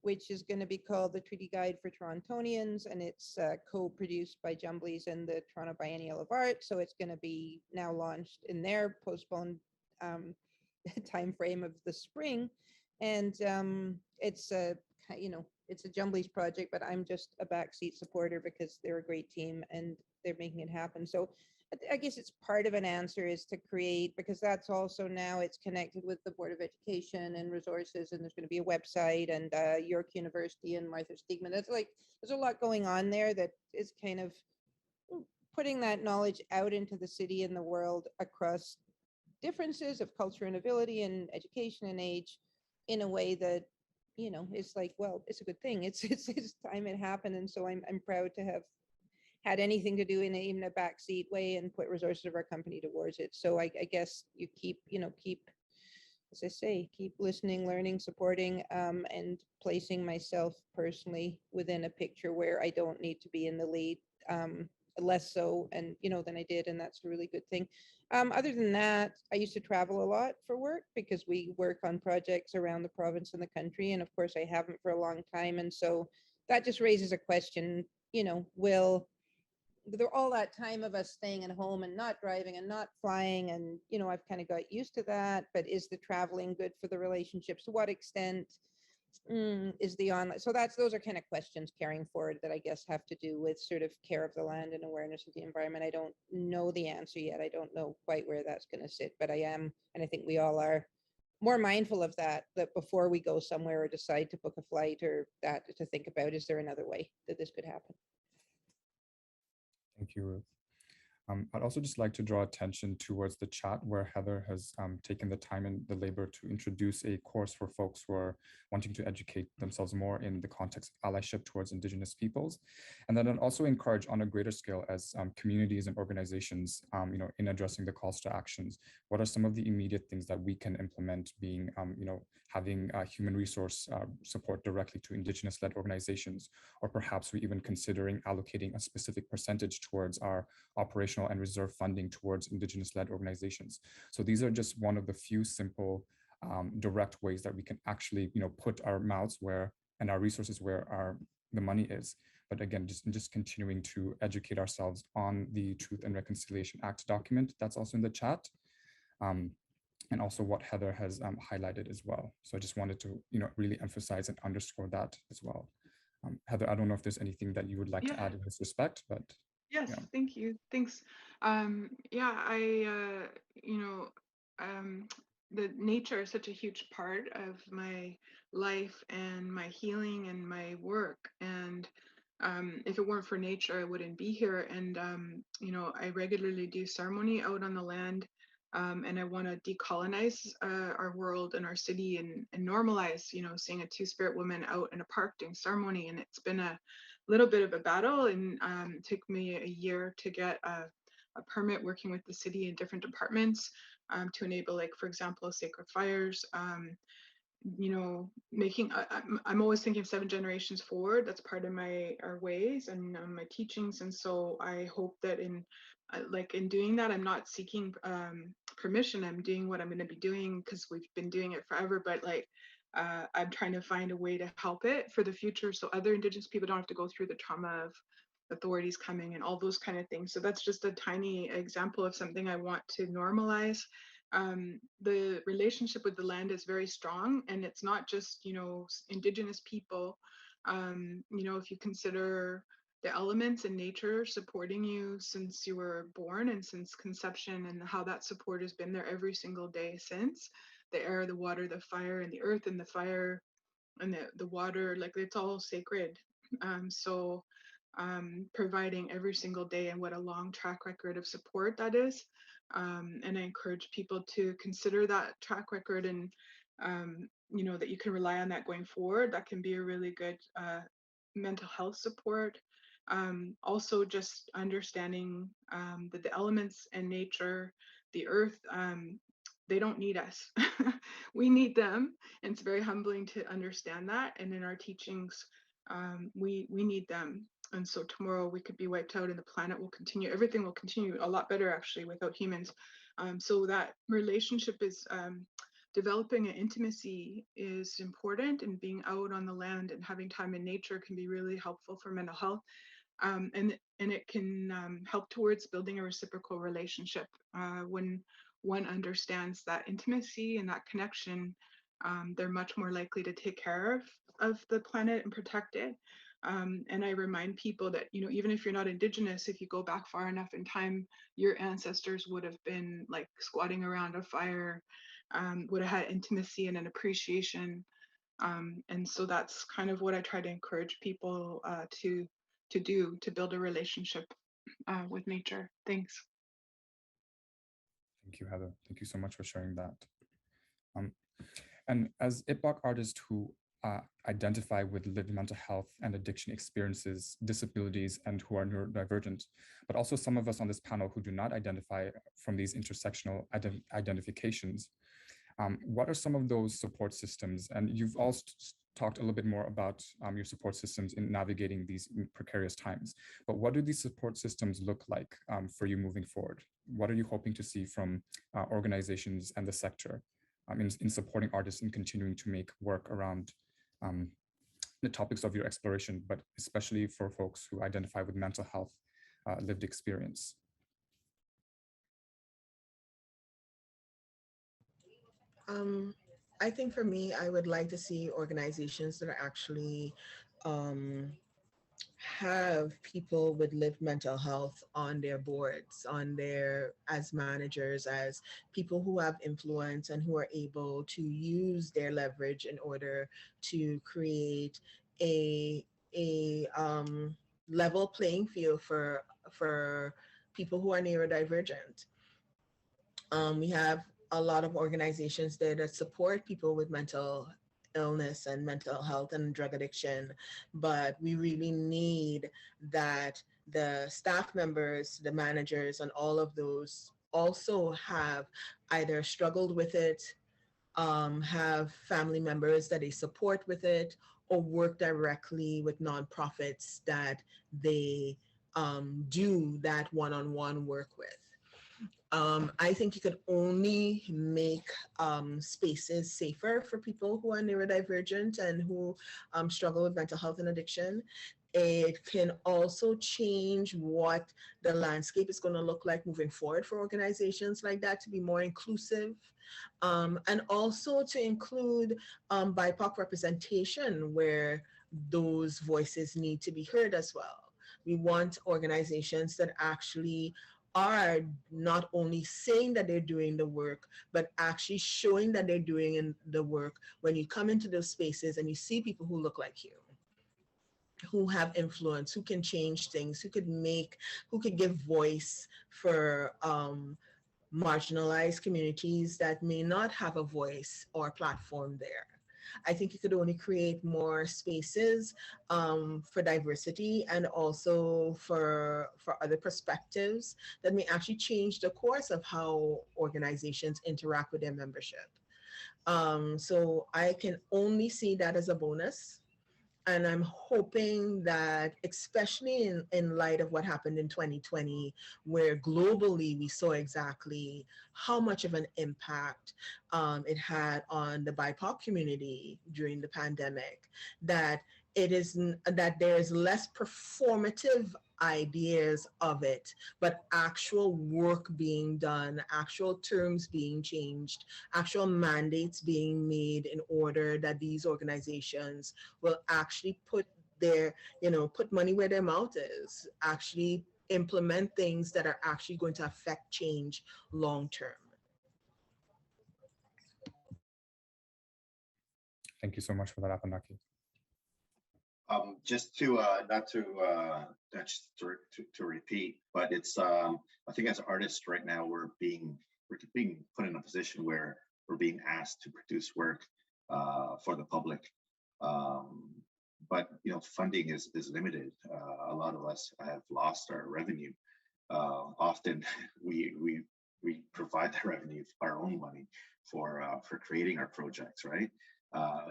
which is going to be called The Treaty Guide for Torontonians, and it's co-produced by Jumblies and the Toronto Biennial of Art. So it's going to be now launched in their postponed time frame of the spring, and it's a it's a Jumblies project, but I'm just a backseat supporter because they're a great team and they're making it happen. So I guess it's part of an answer is to create, because that's also now it's connected with the Board of Education and resources, and there's going to be a website, and York University and Martha Stigman. That's like, there's a lot going on there that is kind of putting that knowledge out into the city and the world across differences of culture and ability and education and age in a way that, is like, well, it's a good thing. It's time it happened. And so I'm proud to have had anything to do in even a backseat way and put resources of our company towards it. So I guess you keep, as I say, keep listening, learning, supporting, and placing myself personally within a picture where I don't need to be in the lead, less so, and than I did, and that's a really good thing. Other than that, I used to travel a lot for work because we work on projects around the province and the country, and of course I haven't for a long time, and so that just raises a question, will all that time of us staying at home and not driving and not flying, and I've kind of got used to that, but is the traveling good for the relationships? To what extent? is the online. So those are kind of questions carrying forward that I guess have to do with sort of care of the land and awareness of the environment. I don't know the answer yet. I don't know quite where that's going to sit, but I am, and I think we all are more mindful of that before we go somewhere or decide to book a flight or that, to think about, is there another way that this could happen? Thank you, Ruth. I'd also just like to draw attention towards the chat where Heather has taken the time and the labor to introduce a course for folks who are wanting to educate themselves more in the context of allyship towards Indigenous peoples. And then I'd also encourage on a greater scale as communities and organizations, in addressing the calls to actions, what are some of the immediate things that we can implement, being, having human resource support directly to Indigenous-led organizations, or perhaps we even considering allocating a specific percentage towards our operational and reserve funding towards Indigenous-led organizations. So these are just one of the few simple, direct ways that we can actually, put our mouths where and our resources where the money is. But again, just continuing to educate ourselves on the Truth and Reconciliation Act document that's also in the chat, and also what Heather has highlighted as well. So I just wanted to, really emphasize and underscore that as well. Heather, I don't know if there's anything that you would like to add in this respect, but. Yes, Yeah. thank you. Thanks. The nature is such a huge part of my life and my healing and my work. And if it weren't for nature, I wouldn't be here. And, I regularly do ceremony out on the land. And I want to decolonize our world and our city and normalize, seeing a two-spirit woman out in a park doing ceremony. And it's been a little bit of a battle, and it took me a year to get a permit working with the city and different departments to enable, like, for example, sacred fires. I'm always thinking of 7 generations forward. That's part of our ways and my teachings. And so I hope that in doing that, I'm not seeking permission. I'm doing what I'm going to be doing because we've been doing it forever. But I'm trying to find a way to help it for the future, so other Indigenous people don't have to go through the trauma of authorities coming and all those kind of things. So that's just a tiny example of something I want to normalize. The relationship with the land is very strong, and it's not just, Indigenous people. If you consider the elements in nature supporting you since you were born and since conception, and how that support has been there every single day since. The air, the water, the fire, and the earth and the fire and the water, like, it's all sacred. Providing every single day, and what a long track record of support that is. And I encourage people to consider that track record, and that you can rely on that going forward. That can be a really good mental health support. Also just understanding that the elements and nature, the earth, they don't need us. We need them. And it's very humbling to understand that. And in our teachings, we need them. And so tomorrow we could be wiped out and the planet will continue. Everything will continue a lot better, actually, without humans. So that relationship is developing an intimacy is important, and being out on the land and having time in nature can be really helpful for mental health. And it can help towards building a reciprocal relationship. When one understands that intimacy and that connection, they're much more likely to take care of the planet and protect it. And I remind people that, even if you're not Indigenous, if you go back far enough in time, your ancestors would have been like squatting around a fire, would have had intimacy and an appreciation. And so that's kind of what I try to encourage people to do, to build a relationship with nature. Thanks. Thank you, Heather. Thank you so much for sharing that. And as IBPOC artists who identify with lived mental health and addiction experiences, disabilities, and who are neurodivergent, but also some of us on this panel who do not identify from these intersectional identifications, what are some of those support systems? And you've all talked a little bit more about your support systems in navigating these precarious times, but what do these support systems look like for you moving forward? What are you hoping to see from organizations and the sector in supporting artists and continuing to make work around the topics of your exploration, but especially for folks who identify with mental health lived experience? I think for me, I would like to see organizations that are actually um, have people with lived mental health on their boards, on their, as managers, as people who have influence and who are able to use their leverage in order to create a level playing field for people who are neurodivergent. We have a lot of organizations there that support people with mental illness and mental health and drug addiction, but we really need that the staff members, the managers, and all of those also have either struggled with it, have family members that they support with it, or work directly with nonprofits that they do that one-on-one work with. I think you could only make spaces safer for people who are neurodivergent and who struggle with mental health and addiction. It can also change what the landscape is going to look like moving forward for organizations like that to be more inclusive, and also to include BIPOC representation where those voices need to be heard as well. We want organizations that actually are not only saying that they're doing the work, but actually showing that they're doing the work when you come into those spaces and you see people who look like you, who have influence, who can change things, who could give voice for marginalized communities that may not have a voice or platform there. I think you could only create more spaces for diversity and also for other perspectives that may actually change the course of how organizations interact with their membership. So I can only see that as a bonus. And I'm hoping that, especially in light of what happened in 2020, where globally we saw exactly how much of an impact it had on the BIPOC community during the pandemic, that that there's less performative ideas of it, but actual work being done, actual terms being changed, actual mandates being made in order that these organizations will actually put put money where their mouth is, actually implement things that are actually going to affect change long term. Thank you so much for that, Apanaki. Just to to repeat, but it's I think as artists right now we're being put in a position where we're being asked to produce work for the public, but funding is limited. A lot of us have lost our revenue. Often we provide the revenue, our own money, for creating our projects, right?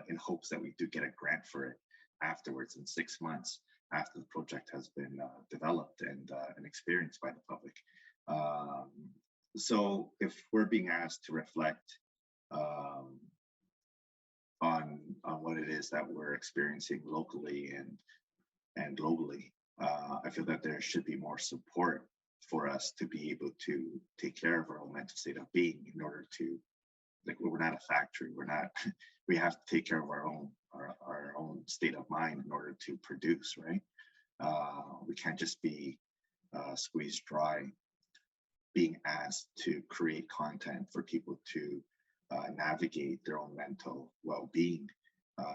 In hopes that we do get a grant for it afterwards in 6 months after the project has been developed and experienced by the public. So if we're being asked to reflect on what it is that we're experiencing locally and globally, I feel that there should be more support for us to be able to take care of our own mental state of being, in order to, like, we're not a factory. We have to take care of our own state of mind in order to produce, right? We can't just be squeezed dry, being asked to create content for people to navigate their own mental well-being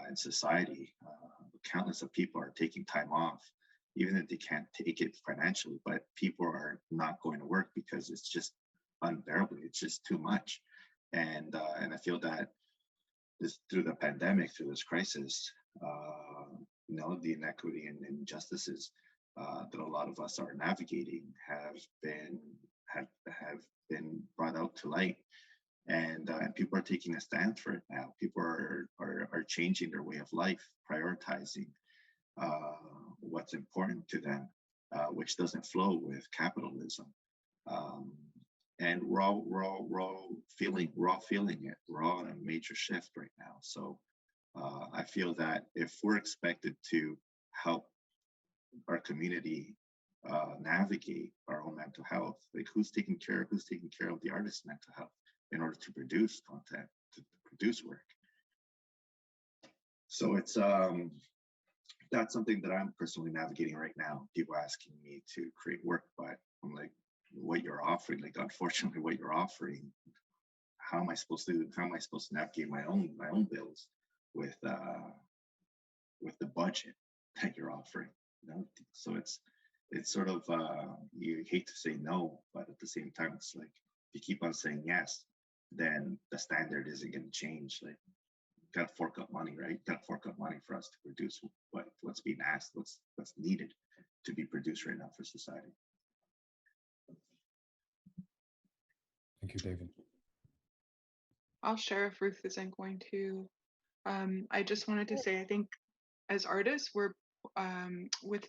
in society. Countless of people are taking time off, even if they can't take it financially, but people are not going to work because it's just unbearable. It's just too much. And I feel that through the pandemic, through this crisis, the inequity and injustices that a lot of us are navigating have been brought out to light, and people are taking a stand for it now. People are changing their way of life, prioritizing what's important to them, which doesn't flow with capitalism. And we're all feeling it. We're all in a major shift right now. So I feel that if we're expected to help our community navigate our own mental health, like who's taking care of the artist's mental health in order to produce content, to produce work? So it's that's something that I'm personally navigating right now. People asking me to create work, but I'm like, what you're offering, like unfortunately what you're offering, how am I supposed to navigate my own bills with the budget that you're offering, you know? So it's sort of you hate to say no, but at the same time it's like if you keep on saying yes, then the standard isn't going to change. Like, got to fork up money, right? Got to fork up money for us to produce what's being asked, what's needed to be produced right now for society. Thank you, David. I'll share if Ruth isn't going to. I just wanted to say, I think as artists, we're with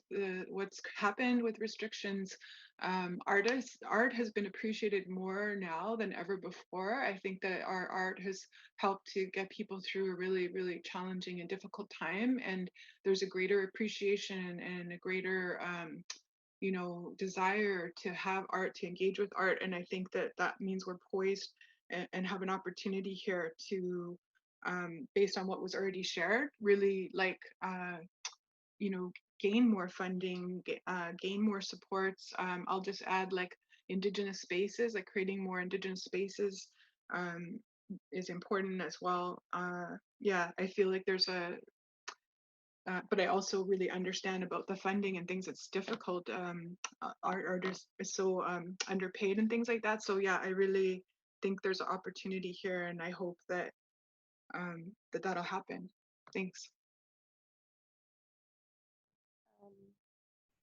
what's happened with restrictions, art has been appreciated more now than ever before. I think that our art has helped to get people through a really, really challenging and difficult time, and there's a greater appreciation and a greater desire to have art, to engage with art. And I think that that means we're poised and have an opportunity here to, based on what was already shared, really gain more funding, gain more supports. I'll just add like Indigenous spaces, like creating more Indigenous spaces is important as well. Yeah, I feel like there's but I also really understand about the funding and things. It's difficult. Art is so underpaid and things like that. So yeah, I really think there's an opportunity here, and I hope that that'll happen. Thanks.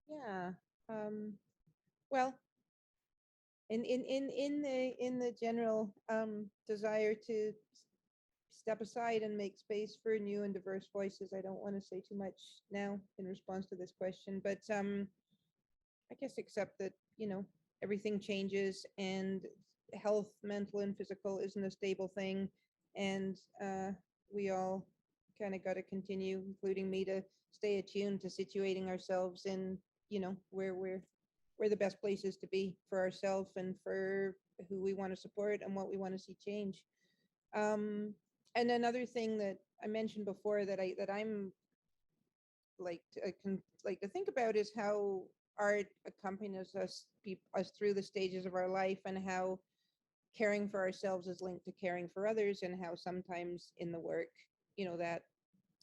Yeah. Well, in the general desire to step aside and make space for new and diverse voices, I don't want to say too much now in response to this question, but I guess except that everything changes, and health, mental and physical, isn't a stable thing, and we all kind of got to continue, including me, to stay attuned to situating ourselves in where the best places to be for ourselves and for who we want to support and what we want to see change. And another thing that I mentioned before that I'm like to think about is how art accompanies us through the stages of our life, and how caring for ourselves is linked to caring for others, and how sometimes in the work,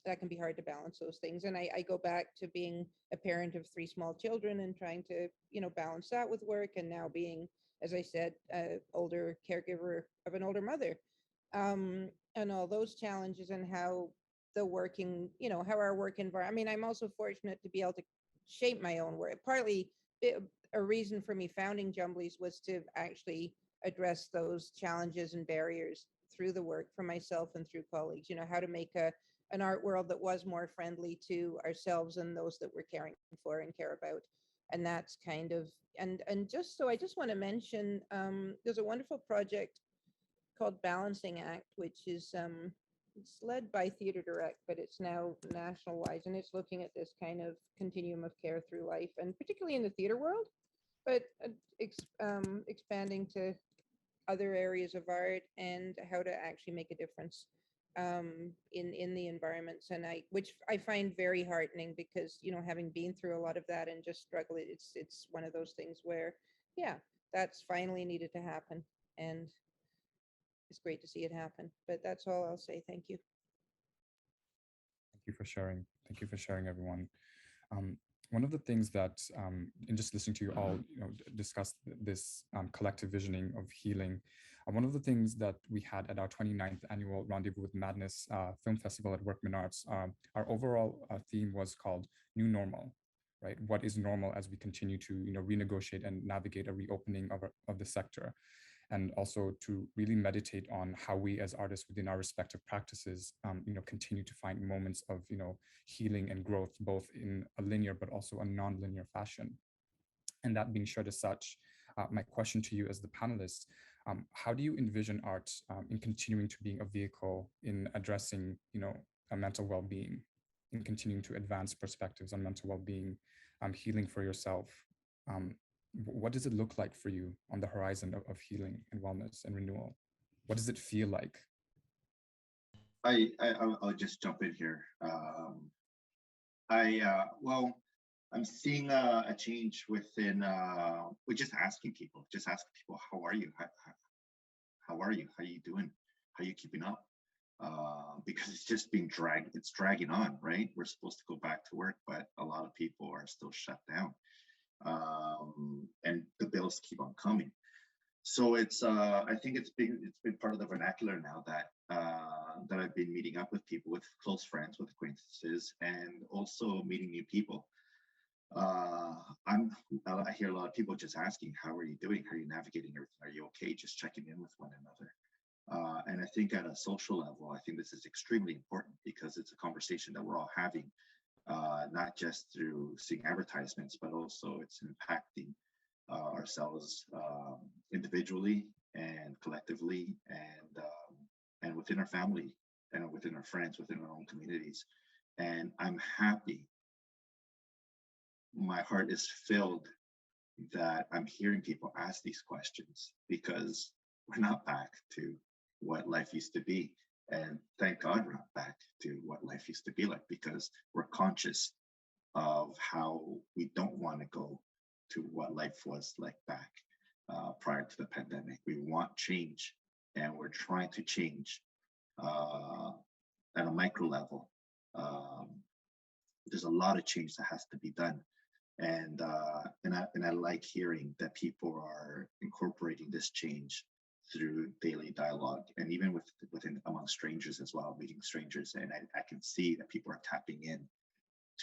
that can be hard to balance those things. And I go back to being a parent of 3 small children and trying to, balance that with work, and now being, as I said, an older caregiver of an older mother, and all those challenges, and how the working, how our work environment. I mean, I'm also fortunate to be able to shape my own work. Partly a reason for me founding Jumblies was to actually address those challenges and barriers through the work for myself and through colleagues, how to make an art world that was more friendly to ourselves and those that we're caring for and care about. And that's kind of, and just so I just want to mention, there's a wonderful project called Balancing Act, which is it's led by Theatre Direct, but it's now national-wise, and it's looking at this kind of continuum of care through life, and particularly in the theatre world, but expanding to other areas of art and how to actually make a difference in the environments, and which I find very heartening, because having been through a lot of that and just struggle, it's one of those things where, yeah, that's finally needed to happen, and it's great to see it happen. But that's all I'll say. Thank you. Thank you for sharing. Thank you for sharing, everyone. One of the things that, in just listening to you all, discuss this collective visioning of healing, one of the things that we had at our 29th annual Rendezvous with Madness Film Festival at Workman Arts, our overall theme was called New Normal, right? What is normal as we continue to, renegotiate and navigate a reopening of the sector, and also to really meditate on how we as artists within our respective practices, continue to find moments of, healing and growth, both in a linear but also a non-linear fashion. And that being shared as such, my question to you as the panelists, how do you envision art in continuing to being a vehicle in addressing, a mental well-being, in continuing to advance perspectives on mental well-being, healing for yourself? What does it look like for you on the horizon of healing and wellness and renewal? What does it feel like? I'll just jump in here. Well, I'm seeing a change within. We're just asking people, how are you? How are you? How are you doing? How are you keeping up? Because it's just being dragged. It's dragging on, right? We're supposed to go back to work, but a lot of people are still shut down, and the bills keep on coming. So it's I think it's been part of the vernacular now that that I've been meeting up with people, with close friends, with acquaintances, and also meeting new people. I hear a lot of people just asking, how are you doing? How are you navigating everything? Are you okay? Just checking in with one another. And I think at a social level, I think this is extremely important because it's a conversation that we're all having, not just through seeing advertisements, but also it's impacting ourselves individually and collectively, and within our family and within our friends, within our own communities. And I'm happy. My heart is filled that I'm hearing people ask these questions, because we're not back to what life used to be. And thank God we're not back to what life used to be like, because we're conscious of how we don't want to go to what life was like back prior to the pandemic. We want change, and we're trying to change at a micro level. There's a lot of change that has to be done. And I like hearing that people are incorporating this change through daily dialogue, and even within among strangers as well, meeting strangers. And I can see that people are tapping in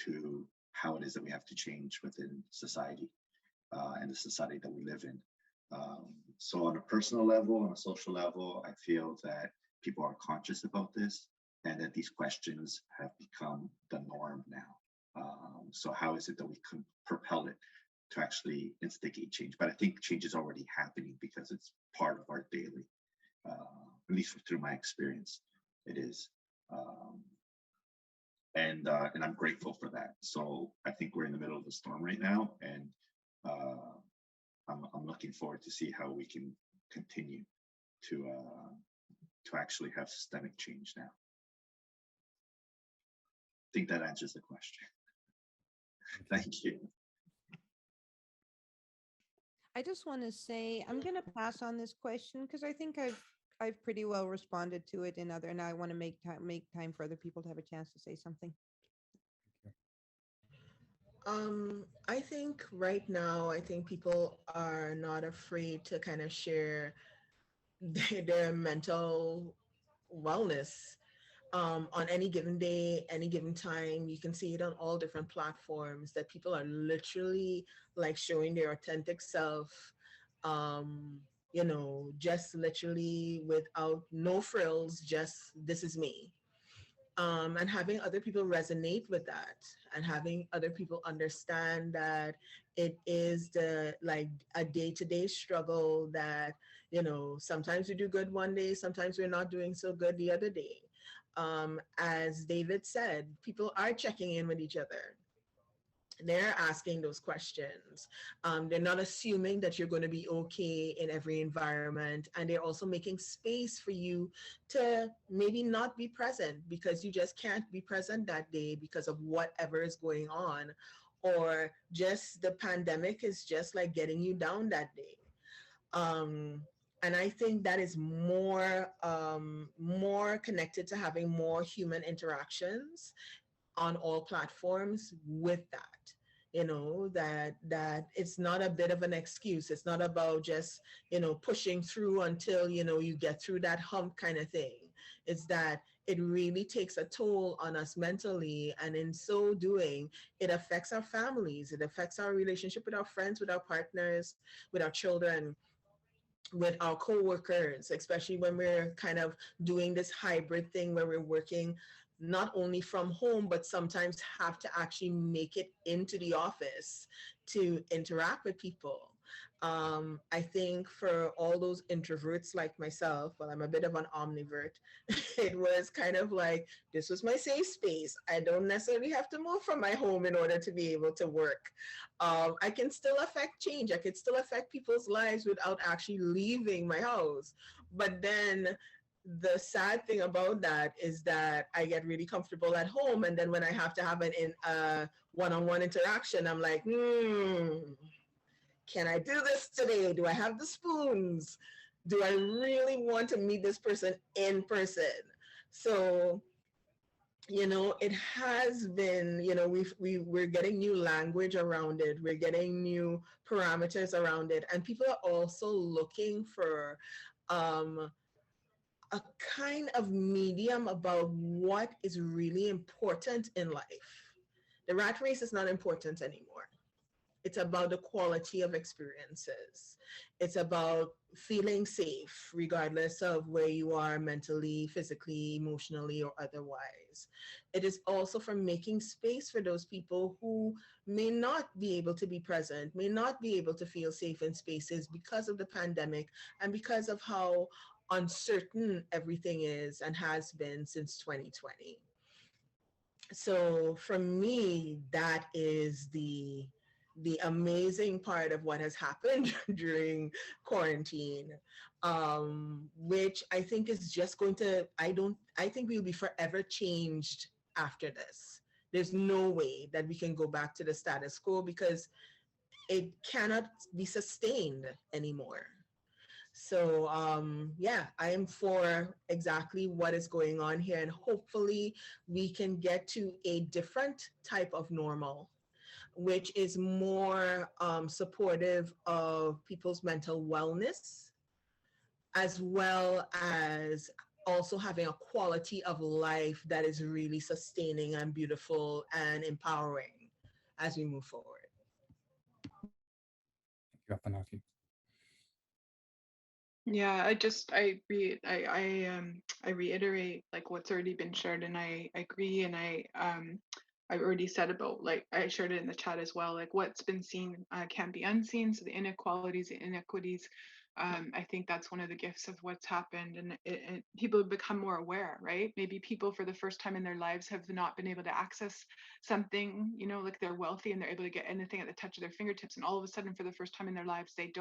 to how it is that we have to change within society and the society that we live in. So on a personal level, on a social level, I feel that people are conscious about this, and that these questions have become the norm now. So how is it that we can propel it to actually instigate change? But I think change is already happening because it's part of our daily, at least through my experience, it is. And I'm grateful for that. So I think we're in the middle of the storm right now, and I'm looking forward to see how we can continue to actually have systemic change now. I think that answers the question. Thank you. I just want to say I'm going to pass on this question because I think I've pretty well responded to it and I want to make time for other people to have a chance to say something. I think right now, I think people are not afraid to kind of share their mental wellness on any given day, any given time. You can see it on all different platforms that people are literally like showing their authentic self, just literally without no frills, just this is me. And having other people resonate with that, and having other people understand that it is like a day-to-day struggle, that sometimes we do good one day, sometimes we're not doing so good the other day. As David said, people are checking in with each other. They're asking those questions. They're not assuming that you're going to be okay in every environment. And they're also making space for you to maybe not be present because you just can't be present that day because of whatever is going on. Or just the pandemic is just like getting you down that day. And I think that is more connected to having more human interactions on all platforms with that. That it's not a bit of an excuse. It's not about just pushing through until you get through that hump kind of thing. It's that it really takes a toll on us mentally, and in so doing, it affects our families. It affects our relationship with our friends, with our partners, with our children, with our co-workers, especially when we're kind of doing this hybrid thing where we're working not only from home, but sometimes have to actually make it into the office to interact with people. I think for all those introverts like myself, well, I'm a bit of an omnivert, it was kind of like, this was my safe space. I don't necessarily have to move from my home in order to be able to work. I can still affect change. I can still affect people's lives without actually leaving my house. But then the sad thing about that is that I get really comfortable at home, and then when I have to have a one-on-one interaction, I'm like, can I do this today? Do I have the spoons? Do I really want to meet this person in person? So, it has been, we're getting new language around it. We're getting new parameters around it. And people are also looking for a kind of medium about what is really important in life. The rat race is not important anymore. It's about the quality of experiences. It's about feeling safe, regardless of where you are mentally, physically, emotionally, or otherwise. It is also for making space for those people who may not be able to be present, may not be able to feel safe in spaces because of the pandemic and because of how uncertain everything is and has been since 2020. So for me, that is the amazing part of what has happened during quarantine, which I think is just going to, I think we'll be forever changed after this. There's no way that we can go back to the status quo because it cannot be sustained anymore. So yeah, I am for exactly what is going on here, and hopefully we can get to a different type of normal, which is more supportive of people's mental wellness, as well as also having a quality of life that is really sustaining and beautiful and empowering as we move forward. Thank you, Apanaki. Yeah, I reiterate like what's already been shared, and I agree, and I've already said about, like, I shared it in the chat as well, like what's been seen can't be unseen. So the inequalities, the inequities, I think that's one of the gifts of what's happened, and people have become more aware, right? Maybe people for the first time in their lives have not been able to access something, like they're wealthy and they're able to get anything at the touch of their fingertips, and all of a sudden for the first time in their lives they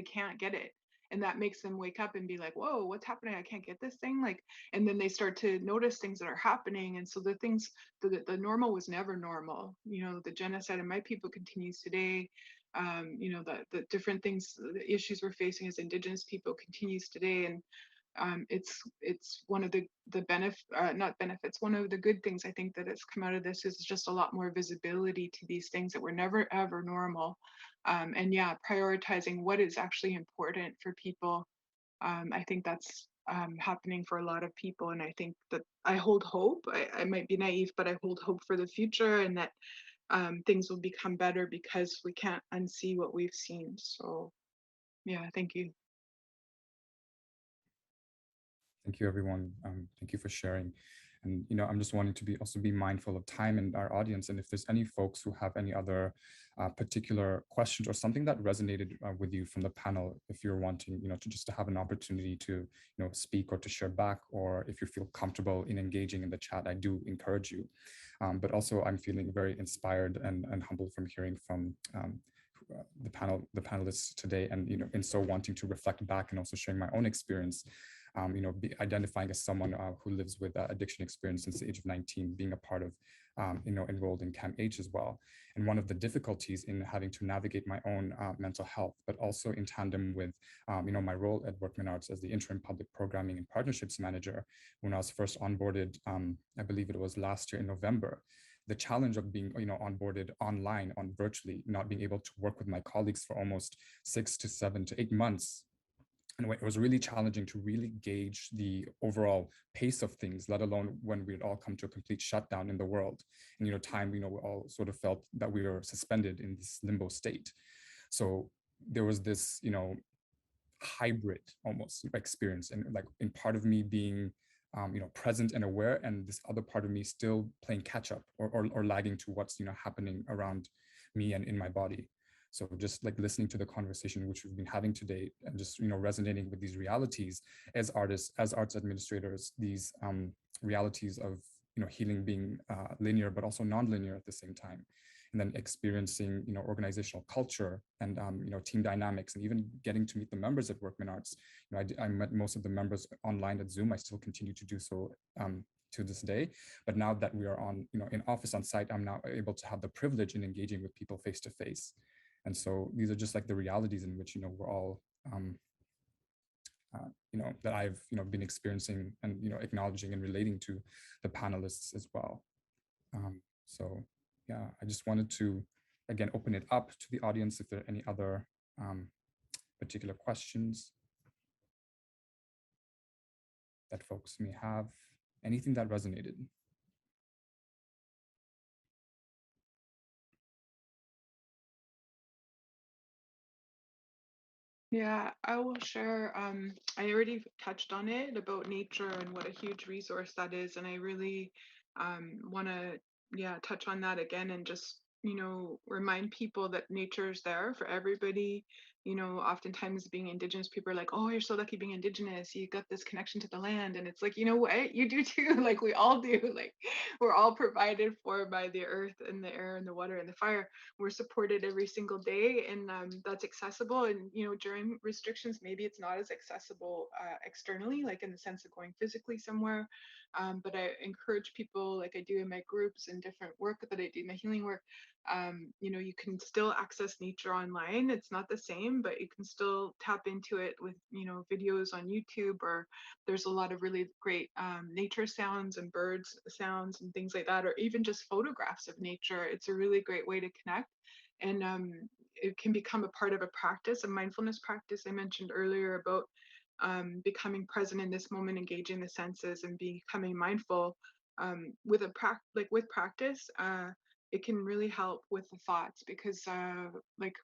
can't get it, and that makes them wake up and be like, whoa, what's happening? I can't get this thing, like, and then they start to notice things that are happening. And so the things, the normal was never normal. The genocide of my people continues today. The different things, the issues we're facing as Indigenous people continues today. And it's one of the not benefits, one of the good things I think that has come out of this is just a lot more visibility to these things that were never ever normal. And yeah, prioritizing what is actually important for people. I think that's happening for a lot of people, and I think that I hold hope. I might be naive, but I hold hope for the future, and that things will become better because we can't unsee what we've seen. So yeah, thank you. Thank you, everyone. Thank you for sharing. And, I'm just wanting to also be mindful of time and our audience. And if there's any folks who have any other particular questions or something that resonated with you from the panel, if you're wanting, to have an opportunity to, speak or to share back, or if you feel comfortable in engaging in the chat, I do encourage you. But also I'm feeling very inspired and humbled from hearing from the panelists today, and, in so wanting to reflect back and also sharing my own experience. Identifying as someone who lives with addiction experience since the age of 19, being a part of, enrolled in Camp H as well. And one of the difficulties in having to navigate my own mental health, but also in tandem with, my role at Workman Arts as the interim public programming and partnerships manager, when I was first onboarded, I believe it was last year in November. The challenge of being, onboarded online, on virtually, not being able to work with my colleagues for almost 6 to 7 to 8 months. And it was really challenging to really gauge the overall pace of things, let alone when we had all come to a complete shutdown in the world. And, time, we all sort of felt that we were suspended in this limbo state. So there was this, hybrid almost experience, and like in part of me being, present and aware, and this other part of me still playing catch up or lagging to what's, happening around me and in my body. So just like listening to the conversation which we've been having today, and just, resonating with these realities as artists, as arts administrators, these realities of, healing being linear, but also non-linear at the same time. and then experiencing, organizational culture and, team dynamics, and even getting to meet the members at Workman Arts. I met most of the members online at Zoom. I still continue to do so to this day. But now that we are on, in office on site, I'm now able to have the privilege in engaging with people face to face. And so these are just like the realities in which, we're all, that I've, been experiencing and, acknowledging and relating to the panelists as well. So yeah, I just wanted to, again, open it up to the audience if there are any other particular questions that folks may have, anything that resonated. Yeah, I will share. I already touched on it about nature and what a huge resource that is, and I really want to, touch on that again and just remind people that nature is there for everybody. Oftentimes being Indigenous, people are like, "Oh, you're so lucky being Indigenous. You got this connection to the land," and it's like, you know what, you do too. Like we all do. Like we're all provided for by the earth and the air and the water and the fire. We're supported every single day, and that's accessible. And during restrictions, maybe it's not as accessible externally, like in the sense of going physically somewhere. But I encourage people, like I do in my groups and different work that I do, my healing work. You can still access nature online. It's not the same, but you can still tap into it with videos on YouTube, or there's a lot of really great nature sounds and birds sounds and things like that, or even just photographs of nature. It's a really great way to connect. And it can become a part of a practice, a mindfulness practice. I mentioned earlier about becoming present in this moment, engaging the senses, and becoming mindful with practice. It can really help with the thoughts, because like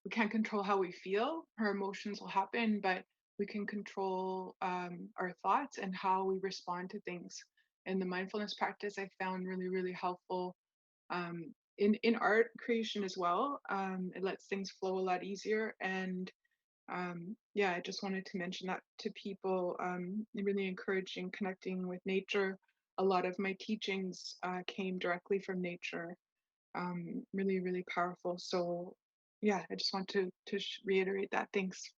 we can't control how we feel. Our emotions will happen, but we can control our thoughts and how we respond to things. And the mindfulness practice I found really, really helpful in art creation as well. It lets things flow a lot easier. And I just wanted to mention that to people. Really encouraging connecting with nature. A lot of my teachings came directly from nature. Really, really powerful. So yeah, I just want to reiterate that. Thanks.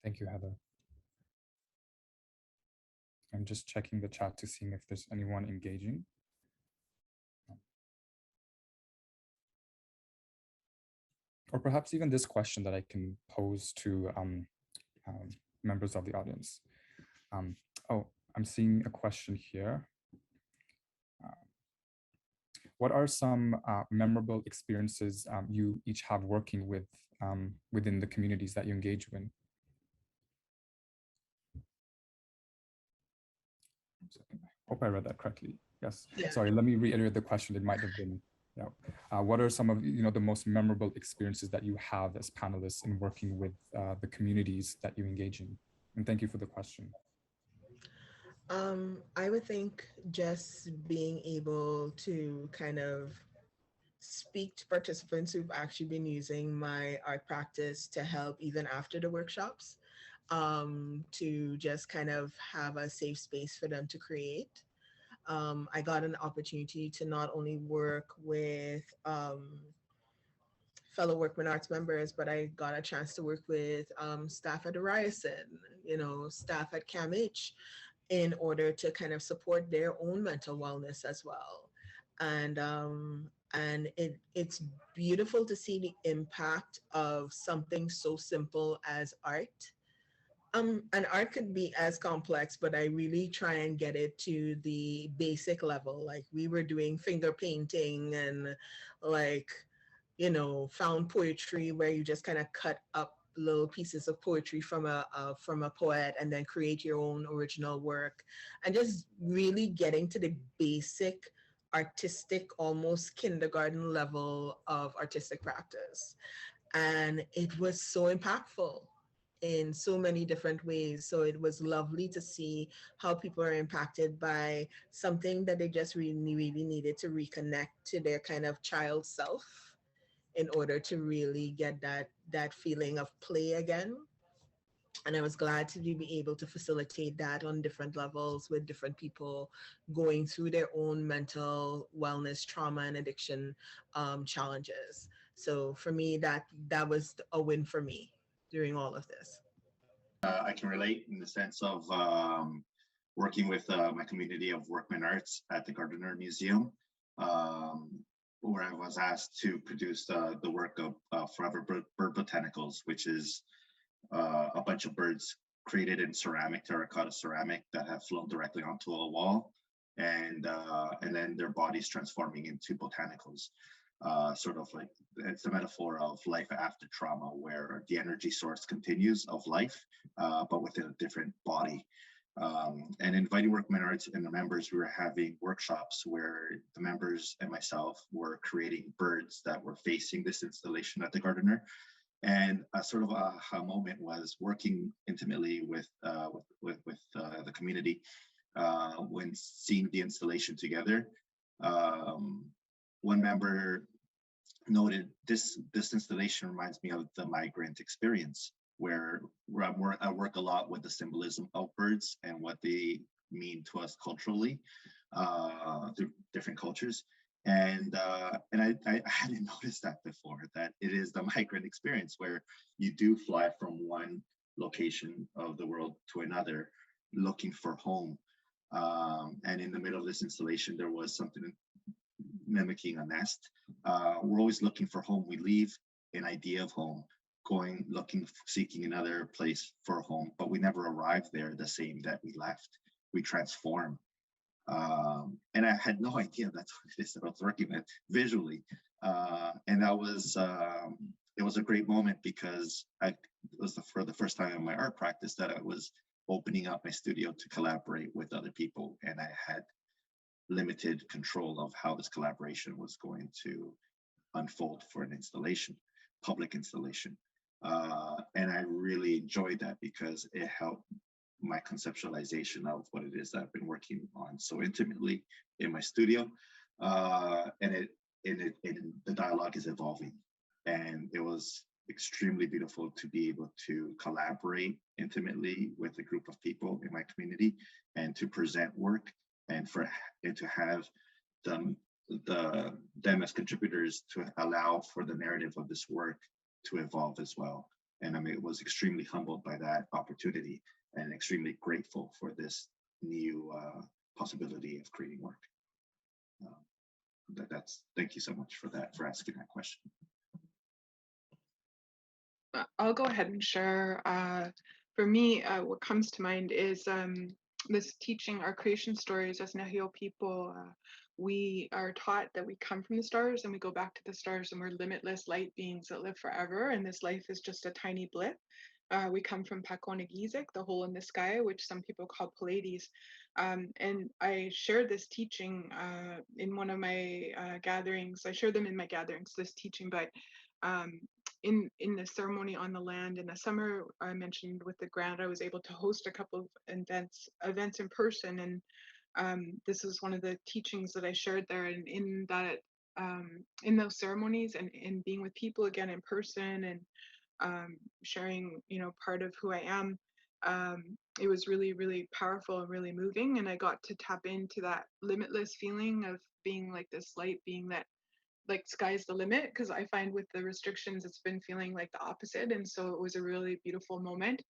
Thank you, Heather. I'm just checking the chat to see if there's anyone engaging. Or perhaps even this question that I can pose to members of the audience. I'm seeing a question here. What are some memorable experiences you each have working with within the communities that you engage in? I hope I read that correctly. Yes. Yeah. Sorry, let me reiterate the question. It might have been, what are some of the most memorable experiences that you have as panelists in working with the communities that you engage in? And thank you for the question. I would think just being able to kind of speak to participants who've actually been using my art practice to help even after the workshops, to just kind of have a safe space for them to create. I got an opportunity to not only work with fellow Workman Arts members, but I got a chance to work with staff at the Ryerson, staff at CAMH, in order to kind of support their own mental wellness as well. And it's beautiful to see the impact of something so simple as art. And art could be as complex, but I really try and get it to the basic level. Like we were doing finger painting and found poetry, where you just kind of cut up little pieces of poetry from a poet and then create your own original work, and just really getting to the basic artistic, almost kindergarten level of artistic practice. And it was so impactful in so many different ways. So it was lovely to see how people are impacted by something that they just really, really needed to reconnect to their kind of child self in order to really get that feeling of play again. And I was glad to be able to facilitate that on different levels with different people going through their own mental wellness, trauma, and addiction challenges. So for me, that was a win for me during all of this. I can relate in the sense of working with my community of workman arts at the Gardner Museum, where I was asked to produce the work of Forever Bird Botanicals, which is a bunch of birds created in ceramic, terracotta ceramic, that have flown directly onto a wall, and then their bodies transforming into botanicals. Sort of like, it's a metaphor of life after trauma, where the energy source continues of life, but within a different body. And inviting workman arts and the members, we were having workshops where the members and myself were creating birds that were facing this installation at the Gardner. And a sort of aha moment was working intimately with the community when seeing the installation together. One member noted, this installation reminds me of the migrant experience, where I work a lot with the symbolism of birds and what they mean to us culturally through different cultures. And I hadn't noticed that before, that it is the migrant experience, where you do fly from one location of the world to another looking for home. And in the middle of this installation, there was something mimicking a nest. We're always looking for home. We leave an idea of home, going, looking, seeking another place for a home, but we never arrive there the same that we left. We transform. And I had no idea that's what it is that I was working with visually. And that was, it was a great moment, because it was for the first time in my art practice that I was opening up my studio to collaborate with other people. And I had limited control of how this collaboration was going to unfold for an installation, public installation. And I really enjoyed that, because it helped my conceptualization of what it is that I've been working on so intimately in my studio. And the dialogue is evolving. And it was extremely beautiful to be able to collaborate intimately with a group of people in my community, and to present work, and to have them as contributors, to allow for the narrative of this work to evolve as well. And I mean, it was extremely humbled by that opportunity, and extremely grateful for this new possibility of creating work. Thank you so much for that, for asking that question. I'll go ahead and share. For me, what comes to mind is this teaching our creation stories as Nahio people. We are taught that we come from the stars and we go back to the stars, and we're limitless light beings that live forever, and this life is just a tiny blip. We come from Pakonagizik, the hole in the sky, which some people call Pleiades. And I shared this teaching in one of my gatherings. I share them in my gatherings, this teaching, but in the ceremony on the land in the summer, I mentioned with the grant, I was able to host a couple of events in person. And this is one of the teachings that I shared there. And in that, in those ceremonies, and in being with people again in person, and sharing, part of who I am, it was really, really powerful and really moving. And I got to tap into that limitless feeling of being like this light being that, like, sky's the limit, because I find with the restrictions, it's been feeling like the opposite. And so it was a really beautiful moment.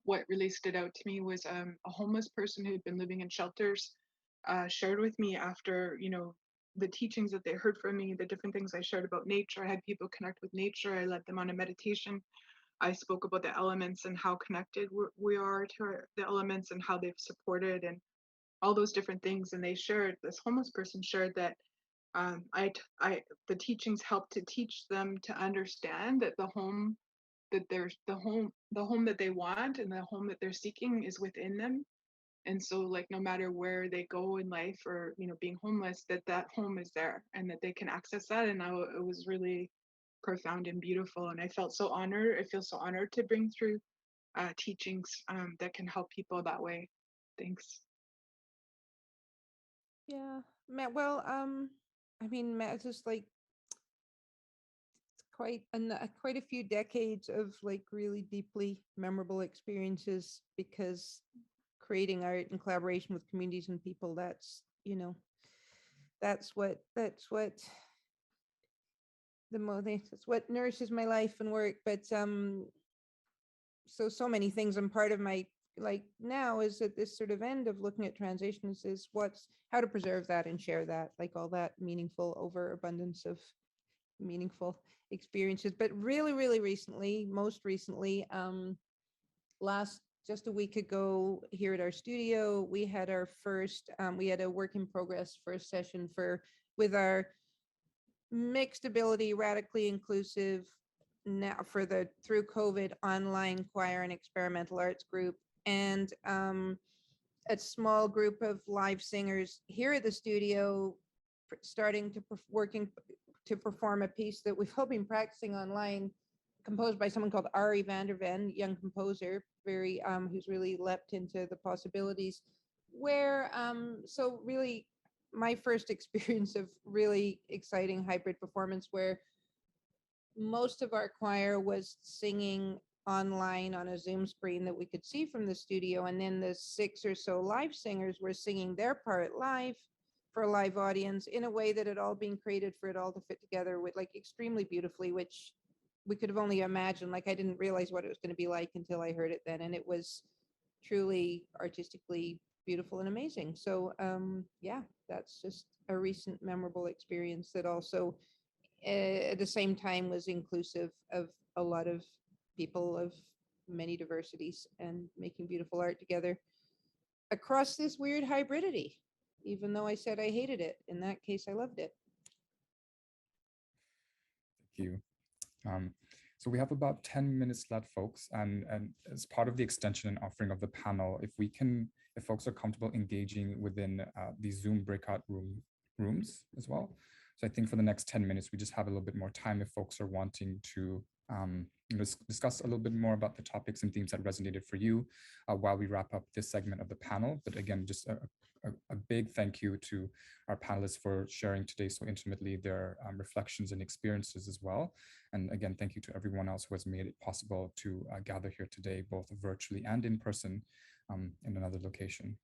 What really stood out to me was a homeless person who'd been living in shelters shared with me after, the teachings that they heard from me, the different things I shared about nature. I had people connect with nature. I led them on a meditation. I spoke about the elements and how connected we are to the elements, and how they've supported, and all those different things. And they shared, this homeless person shared that the teachings helped to teach them to understand that the home that the home that they want, and the home that they're seeking, is within them. And so, like, no matter where they go in life, or being homeless, that home is there, and that they can access that. And it was really profound and beautiful, and I felt so honored. I feel so honored to bring through teachings that can help people that way. Thanks. Yeah, Matt. Well, I mean, Matt, just like quite a few decades of like really deeply memorable experiences, because creating art in collaboration with communities and people, that's, you know, that's what that's what nourishes my life and work. But so many things, and part of my, like, now is at this sort of end of looking at transitions is what's how to preserve that and share that, like all that meaningful overabundance of meaningful experiences. But really recently, most recently, just a week ago here at our studio, we had our first, we had a work in progress first session with our mixed ability, radically inclusive, now for the through COVID online choir and experimental arts group, and a small group of live singers here at the studio, starting to working to perform a piece that we've all been practicing online, composed by someone called Ari van der Ven, young composer, very who's really leapt into the possibilities. Where so really my first experience of really exciting hybrid performance, where most of our choir was singing online on a Zoom screen that we could see from the studio, and then the 6 or so live singers were singing their part live for a live audience in a way that had all been created for it all to fit together with, like, extremely beautifully, which we could have only imagined. Like, I didn't realize what it was going to be like until I heard it then, and it was truly artistically beautiful and amazing. So yeah, that's just a recent memorable experience that also at the same time was inclusive of a lot of people of many diversities and making beautiful art together across this weird hybridity. Even though I said I hated it, in that case I loved it. Thank you. So we have about 10 minutes left, folks, and as part of the extension and offering of the panel, if folks are comfortable engaging within the Zoom breakout rooms as well. So I think for the next 10 minutes, we just have a little bit more time if folks are wanting to discuss a little bit more about the topics and themes that resonated for you while we wrap up this segment of the panel. But again, just a big thank you to our panelists for sharing today so intimately their reflections and experiences as well. And again, thank you to everyone else who has made it possible to gather here today, both virtually and in person in another location.